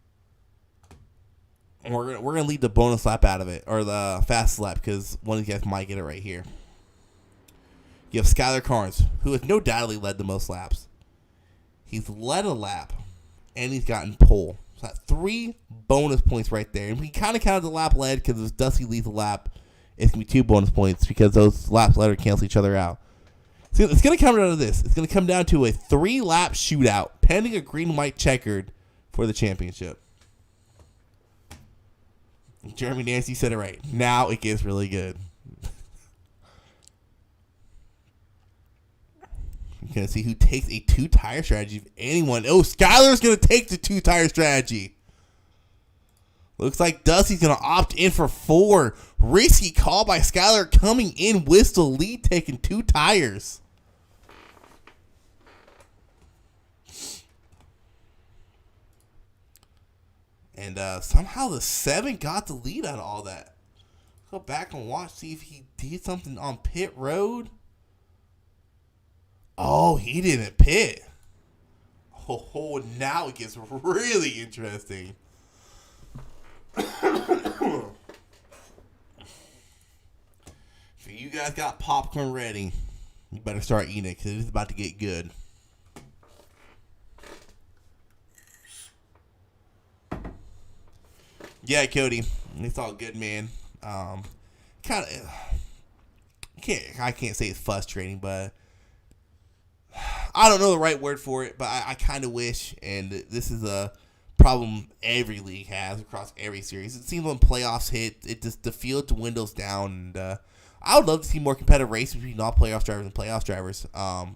And we're gonna leave the bonus lap out of it, or the fast lap, because one of you guys might get it right here. You have Skylar Carnes, who has no doubtly led the most laps. He's led a lap, and he's gotten pole. So that's 3 bonus points right there. And we kind of counted the lap led, because if Dusty leads the lap, it's going to be 2 bonus points, because those laps led cancel each other out. So it's going to come down to this. It's going to come down to a 3-lap shootout, pending a green-white checkered for the championship. Jeremy Nancy said it right. Now it gets really good. You're going to see who takes a 2-tire strategy. If anyone. Oh, Skylar's going to take the 2-tire strategy. Looks like Dusty's going to opt in for 4. Risky call by Skylar, coming in with the lead, taking 2 tires. And somehow the 7 got the lead out of all that. Go back and watch, see if he did something on pit road. Oh, he didn't pit. Oh, now it gets really interesting. So you guys got popcorn ready. You better start eating it, because it is about to get good. Yeah, Cody, it's all good, man. Kind of, I can't say it's frustrating, but I don't know the right word for it. But I kind of wish, and this is a problem every league has across every series. It seems when playoffs hit, it just the field dwindles down. And I would love to see more competitive race between non-playoff drivers and playoff drivers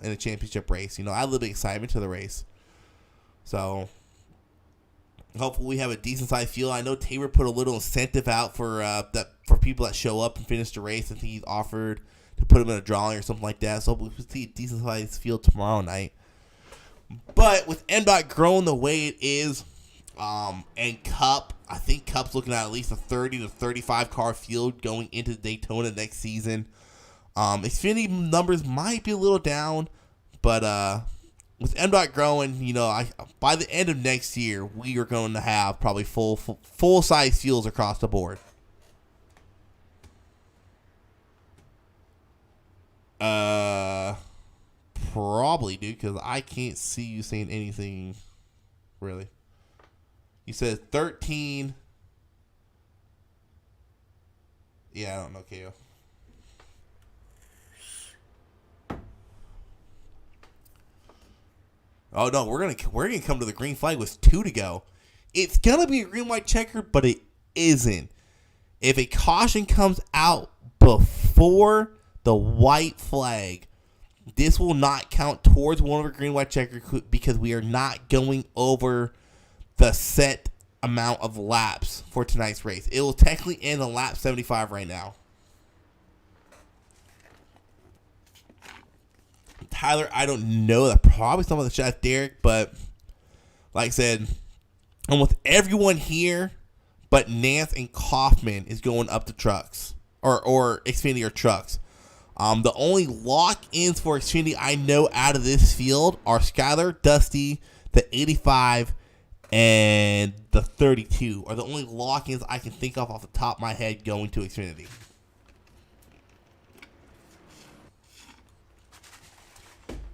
in a championship race. You know, add a little bit of excitement to the race. So hopefully we have a decent sized field. I know Tabor put a little incentive out for people that show up and finish the race. I think he's offered to put them in a drawing or something like that. So hopefully we'll see a decent sized field tomorrow night. But with Mdot growing the way it is, and Cup, I think Cup's looking at least a 30 to 35 car field going into Daytona next season. Xfinity numbers might be a little down, but with Mdot growing, you know, by the end of next year, we are going to have probably full size fields across the board. Probably, dude, because I can't see you saying anything really. You said 13. Yeah, I don't know, KO. Oh no, we're gonna come to the green flag with 2 to go. It's gonna be a green white checker, but it isn't. If a caution comes out before the white flag, this will not count towards one of our green white checker because we are not going over the set amount of laps for tonight's race. It will technically end on lap 75 right now. Tyler, I don't know. That probably some of the shots, Derek, but like I said, almost everyone here but Nance and Kaufman is going up to trucks or Xfinity or trucks. The only lock-ins for Xfinity I know out of this field are Skylar, Dusty, the 85, and the 32 are the only lock-ins I can think of off the top of my head going to Xfinity.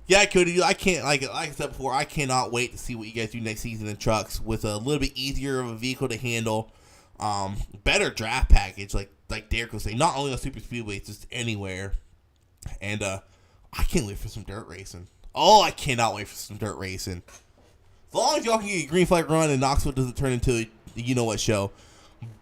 Yeah, Cody, I can't, like I said before, I cannot wait to see what you guys do next season in trucks with a little bit easier of a vehicle to handle, better draft package, like Derek was saying, not only on super speedways, just anywhere. And I can't wait for some dirt racing. Oh, I cannot wait for some dirt racing. As long as y'all can get a green flag run and Knoxville doesn't turn into a you-know-what show.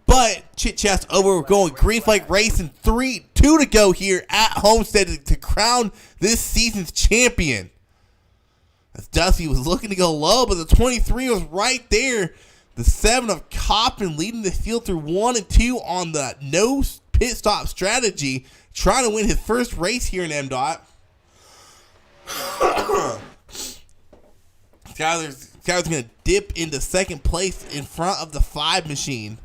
But chit chat's over. We're going green flag racing. 2 to go here at Homestead to crown this season's champion. As Dusty was looking to go low, but the 23 was right there. The 7 of Coppin leading the field through 1 and 2 on the no pit stop strategy, trying to win his first race here in Mdot. Skylar's going to dip into second place in front of the 5 machine.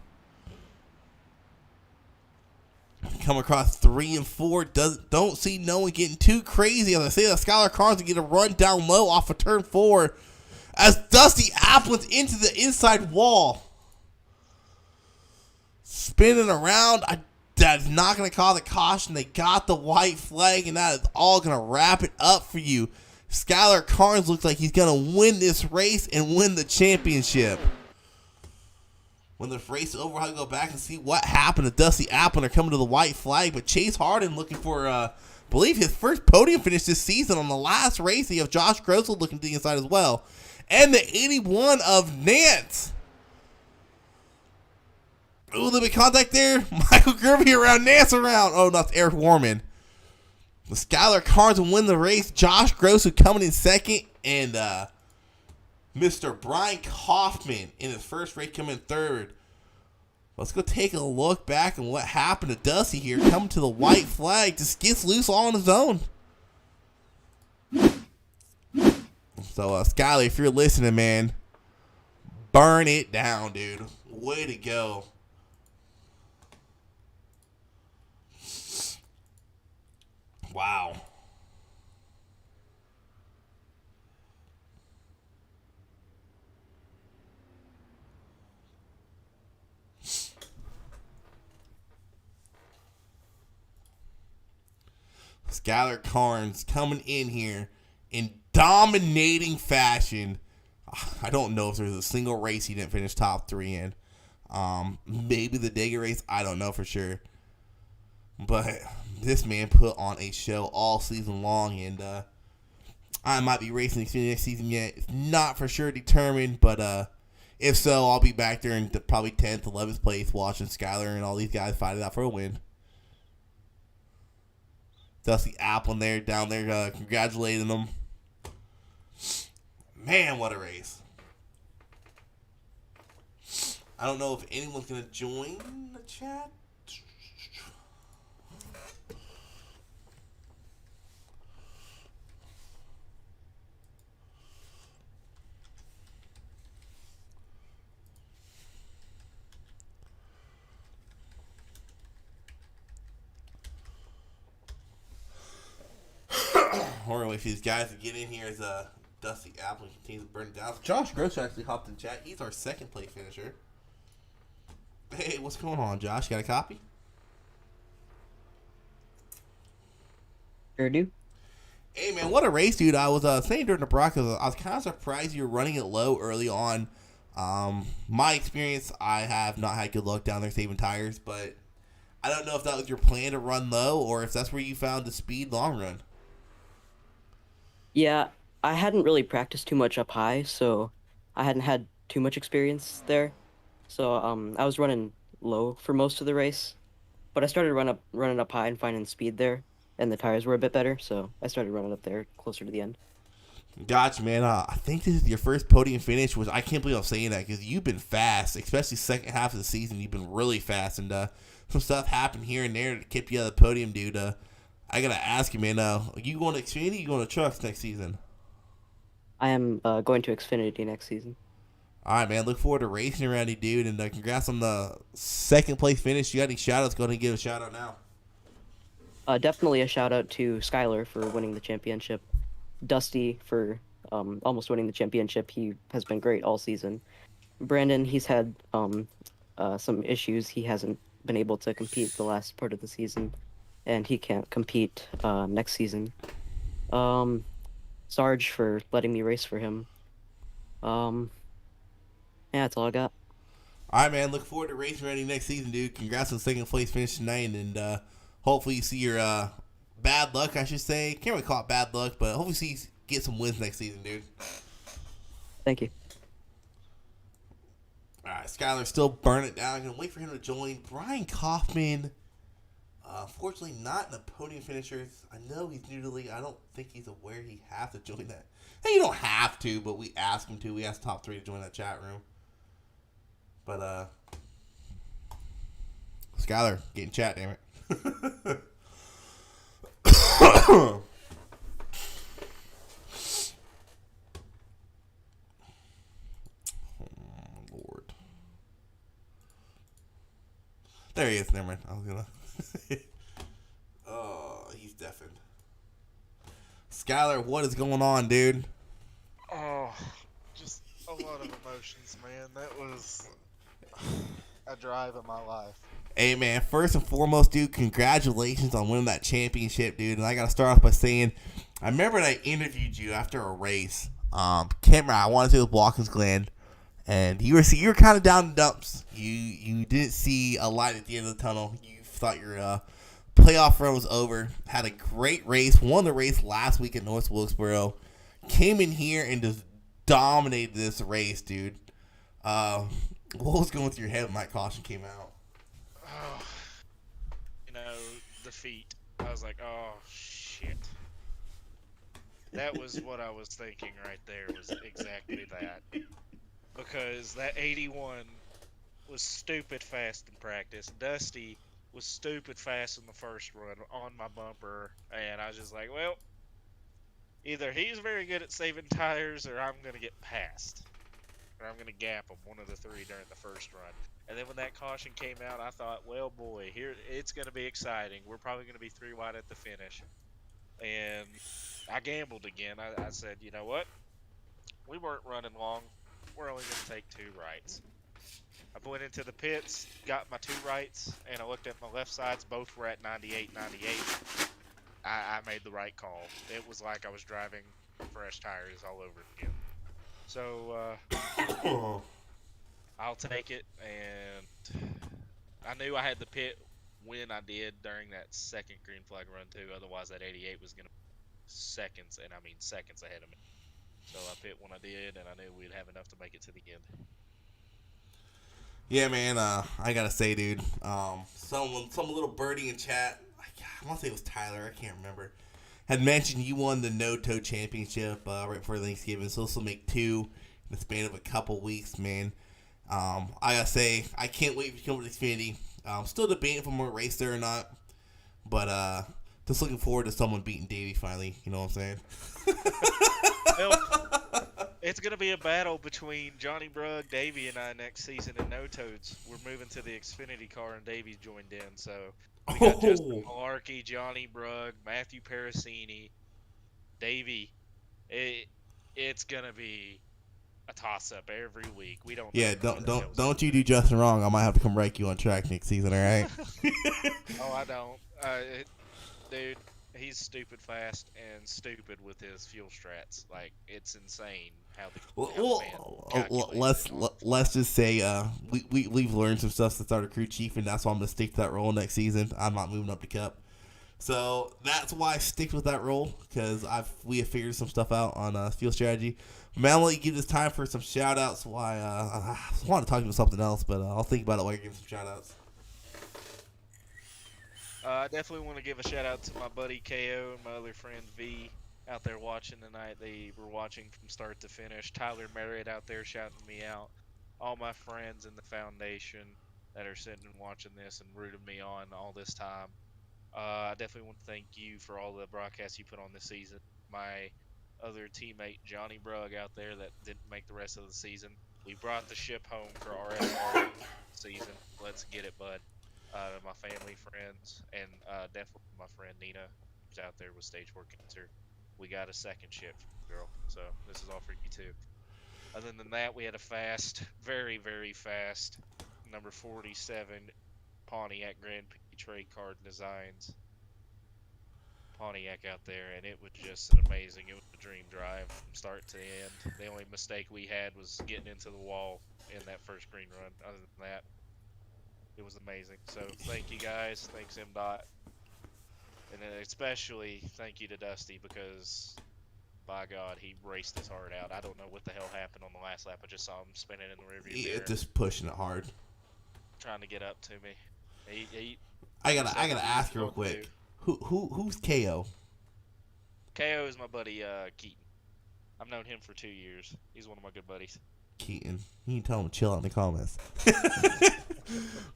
Come across 3 and 4. Don't see no one getting too crazy. As I say, the Skylar Carnes get a run down low off of turn 4. as Dusty Applins into the inside wall. Spinning around. That is not going to cause a caution. They got the white flag, and that is all going to wrap it up for you. Skylar Carnes looks like he's going to win this race and win the championship. When the race is over, I'll go back and see what happened to Dusty Applin coming to the white flag. But Chase Harden looking for, I believe, his first podium finish this season on the last race. You have Josh Grossel looking to the inside as well. And the 81 of Nance. Ooh, a little bit of contact there. Michael Girvey around, Nance around. Oh, no, it's Eric Warman. The Skylar Carnes will win the race. Josh Grossel coming in second. And Mr. Brian Kaufman in his first race coming in third. Let's go take a look back on what happened to Dusty here. Coming to the white flag. Just gets loose all on his own. So, Skylar, if you're listening, man, burn it down, dude. Way to go. Wow. Skylar Carnes coming in here in dominating fashion. I don't know if there's a single race he didn't finish top 3 in. Maybe the Dega race. I don't know for sure. But this man put on a show all season long, and I might be racing next season yet. It's not for sure determined, but if so, I'll be back there in probably 10th, 11th place watching Skylar and all these guys fight it out for a win. Dusty Applin there, down there, congratulating them. Man, what a race. I don't know if anyone's going to join the chat. We're gonna wait for these guys to get in here as Dusty Applin continues to burn it down. Josh Gross actually hopped in chat. He's our second place finisher. Hey, what's going on, Josh? You got a copy? Sure do. Hey, man, what a race, dude. I was saying during the broadcast, I was kind of surprised you were running it low early on. My experience, I have not had good luck down there saving tires, but I don't know if that was your plan to run low or if that's where you found the speed long run. Yeah, I hadn't really practiced too much up high, so I hadn't had too much experience there. So I was running low for most of the race, but I started running up high and finding speed there, and the tires were a bit better, so I started running up there closer to the end. Gotcha, man. I think this is your first podium finish, which I can't believe I'm saying that because you've been fast, especially second half of the season. You've been really fast, and some stuff happened here and there to keep you on the podium, dude. I gotta ask you, man. Are you going to Xfinity or you going to trucks next season? I am going to Xfinity next season. All right, man. Look forward to racing around you, dude. And congrats on the second place finish. You got any shout-outs? Go ahead and give a shout-out now. Definitely a shout-out to Skylar for winning the championship. Dusty for almost winning the championship. He has been great all season. Brandon, he's had some issues. He hasn't been able to compete the last part of the season, and he can't compete next season. Sarge for letting me race for him. Yeah, that's all I got. All right, man. Look forward to racing around you next season, dude. Congrats on second place finish tonight, and hopefully you see your bad luck, I should say. Can't really call it bad luck, but hopefully you get some wins next season, dude. Thank you. All right, Skylar's still burning it down. I'm going to wait for him to join. Brian Kaufman, unfortunately not in the podium finishers. I know he's new to the league. I don't think he's aware he has to join that. Hey, you don't have to, but we asked him to. We asked top 3 to join that chat room. But, Skylar, get in chat, damn it. Oh, Lord. There he is. Never mind. I was gonna. Oh, he's deafened. Skylar, what is going on, dude? Oh, just emotions, man. That was a drive of my life. Hey, man, first and foremost, dude, congratulations on winning that championship, dude. And I got to start off by saying, I remember I interviewed you after a race. Can't remember, I want to say it was Watkins Glen. And you were kind of down in the dumps. You didn't see a light at the end of the tunnel. You thought your playoff run was over. Had a great race. Won the race last week at North Wilkesboro. Came in here and just dominated this race, dude. What was going through your head when that caution came out? Oh, defeat. I was like, oh, shit. That was what I was thinking right there, was exactly that. Because that 81 was stupid fast in practice. Dusty was stupid fast in the first run on my bumper. And I was just like, well, either he's very good at saving tires or I'm going to get passed. Or I'm going to gap him, one of the three during the first run. And then when that caution came out, I thought, well, boy, here it's going to be exciting. We're probably going to be 3 wide at the finish. And I gambled again. I said, you know what? We weren't running long. We're only going to take 2 rights. I went into the pits, got my 2 rights, and I looked at my left sides. Both were at 98. I made the right call. It was like I was driving fresh tires all over again. So, I'll take it, and I knew I had the pit when I did during that second green flag run too. Otherwise, that 88 was gonna seconds ahead of me. So I pit when I did, and I knew we'd have enough to make it to the end. Yeah, man. I gotta say, dude. Some little birdie in chat. I want to say it was Tyler. I can't remember. Had mentioned you won the No-Toe Championship right before Thanksgiving. So this will make 2 in the span of a couple weeks, man. I gotta say, I can't wait to come to Xfinity. I'm still debating if I'm gonna race there or not, but just looking forward to someone beating Davey finally. You know what I'm saying? Well, it's gonna be a battle between Johnny Brugg, Davey, and I next season in No Toads. We're moving to the Xfinity car, and Davey's joined in. So we got Justin Malarkey, Johnny Brugg, Matthew Parasini, Davey. It's gonna be a toss-up every week. We don't. Yeah, don't you do Justin wrong. I might have to come wreck you on track next season. All right? Oh, I don't. Dude, he's stupid fast and stupid with his fuel strats. Like, it's insane how the. Let's just say we've learned some stuff since our crew chief, and that's why I'm gonna stick to that role next season. I'm not moving up to Cup. So that's why I stick with that role, because we have figured some stuff out on fuel strategy. Man, I'll let you give this time for some shout outs. I want to talk about something else, but I'll think about it while you're giving some shout outs. I definitely want to give a shout out to my buddy KO and my other friend V out there watching tonight. They were watching from start to finish. Tyler Merritt out there shouting me out. All my friends in the foundation that are sitting and watching this and rooting me on all this time. I definitely want to thank you for all the broadcasts you put on this season. My other teammate Johnny Brugg out there that didn't make the rest of the season. We brought the ship home for our season. Let's get it, bud. My family, friends, and definitely my friend Nina, who's out there with stage 4 cancer. We got a second ship, girl. So this is all for you too. Other than that, we had a fast, very, very fast, number 47 Pontiac Grand Prix trade card designs. Pontiac out there, and it was just an amazing. It was a dream drive from start to end. The only mistake we had was getting into the wall in that first green run. Other than that, it was amazing. So thank you guys. Thanks Mdot. And then especially thank you to Dusty, because by God, he raced his heart out. I don't know what the hell happened on the last lap. I just saw him spinning in the rearview mirror. Just pushing it hard. Trying to get up to me. I gotta ask real quick. Who's KO? KO is my buddy Keaton. I've known him for 2 years. He's one of my good buddies. Keaton, you can tell him to chill out in the comments.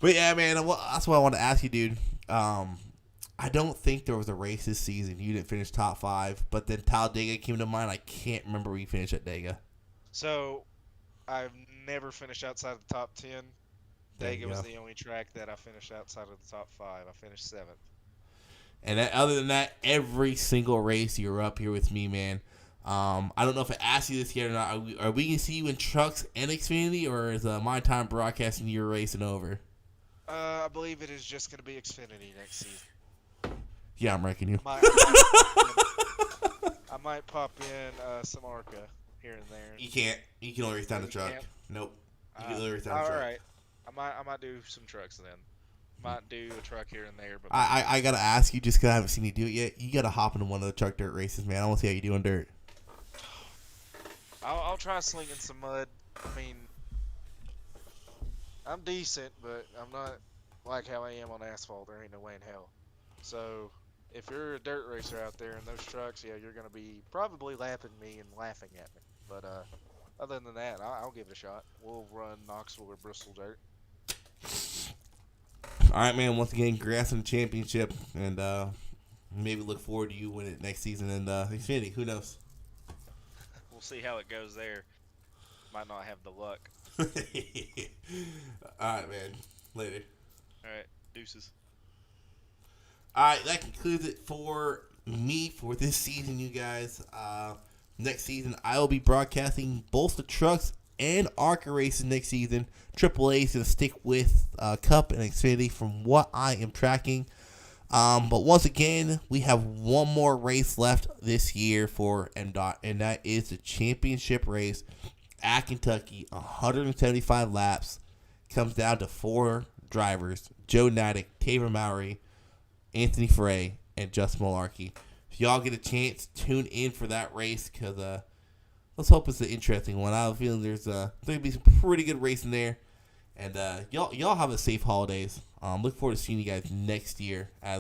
But yeah, man, that's what I want to ask you, dude. I don't think there was a race this season you didn't finish top 5, but then Talladega came to mind. I can't remember where you finished at Dega. So, I've never finished outside of the top 10. Dega was the only track that I finished outside of the top 5. I finished 7th. And other than that, every single race you were up here with me, man. I don't know if I asked you this yet or not. Are we going to see you in trucks and Xfinity, or is My Time Broadcasting your racing over? I believe it is just going to be Xfinity next season. Yeah, I'm wrecking you. I might pop in some Arca here and there. You can't. You can only race down the truck. Can't? Nope. You can only race down the all truck. right. I might do some trucks then. Might do a truck here and there. But I got to ask you, just because I haven't seen you do it yet, you got to hop into one of the truck dirt races, man. I want to see how you do on dirt. I'll try slinging some mud. I mean, I'm decent, but I'm not like how I am on asphalt. There ain't no way in hell. So, if you're a dirt racer out there in those trucks, yeah, you're going to be probably lapping me and laughing at me. But other than that, I'll give it a shot. We'll run Knoxville or Bristol dirt. All right, man. Once again, congrats on the championship, and maybe look forward to you winning it next season in Xfinity. Who knows? We'll see how it goes there. Might not have the luck. All right, man. Later. All right, deuces. All right, that concludes it for me for this season, you guys. Next season, I will be broadcasting both the trucks and Arca races next season. AAA is going to stick with Cup and Xfinity from what I am tracking. But once again, we have one more race left this year for Mdot, and that is the championship race at Kentucky. 175 laps. Comes down to 4 drivers: Joe Natick, Taylor Mowry, Anthony Frey, and Justin Malarkey. If y'all get a chance, tune in for that race, because let's hope it's an interesting one. I have a feeling there's going to be some pretty good racing there. And y'all have a safe holidays. Look forward to seeing you guys next year.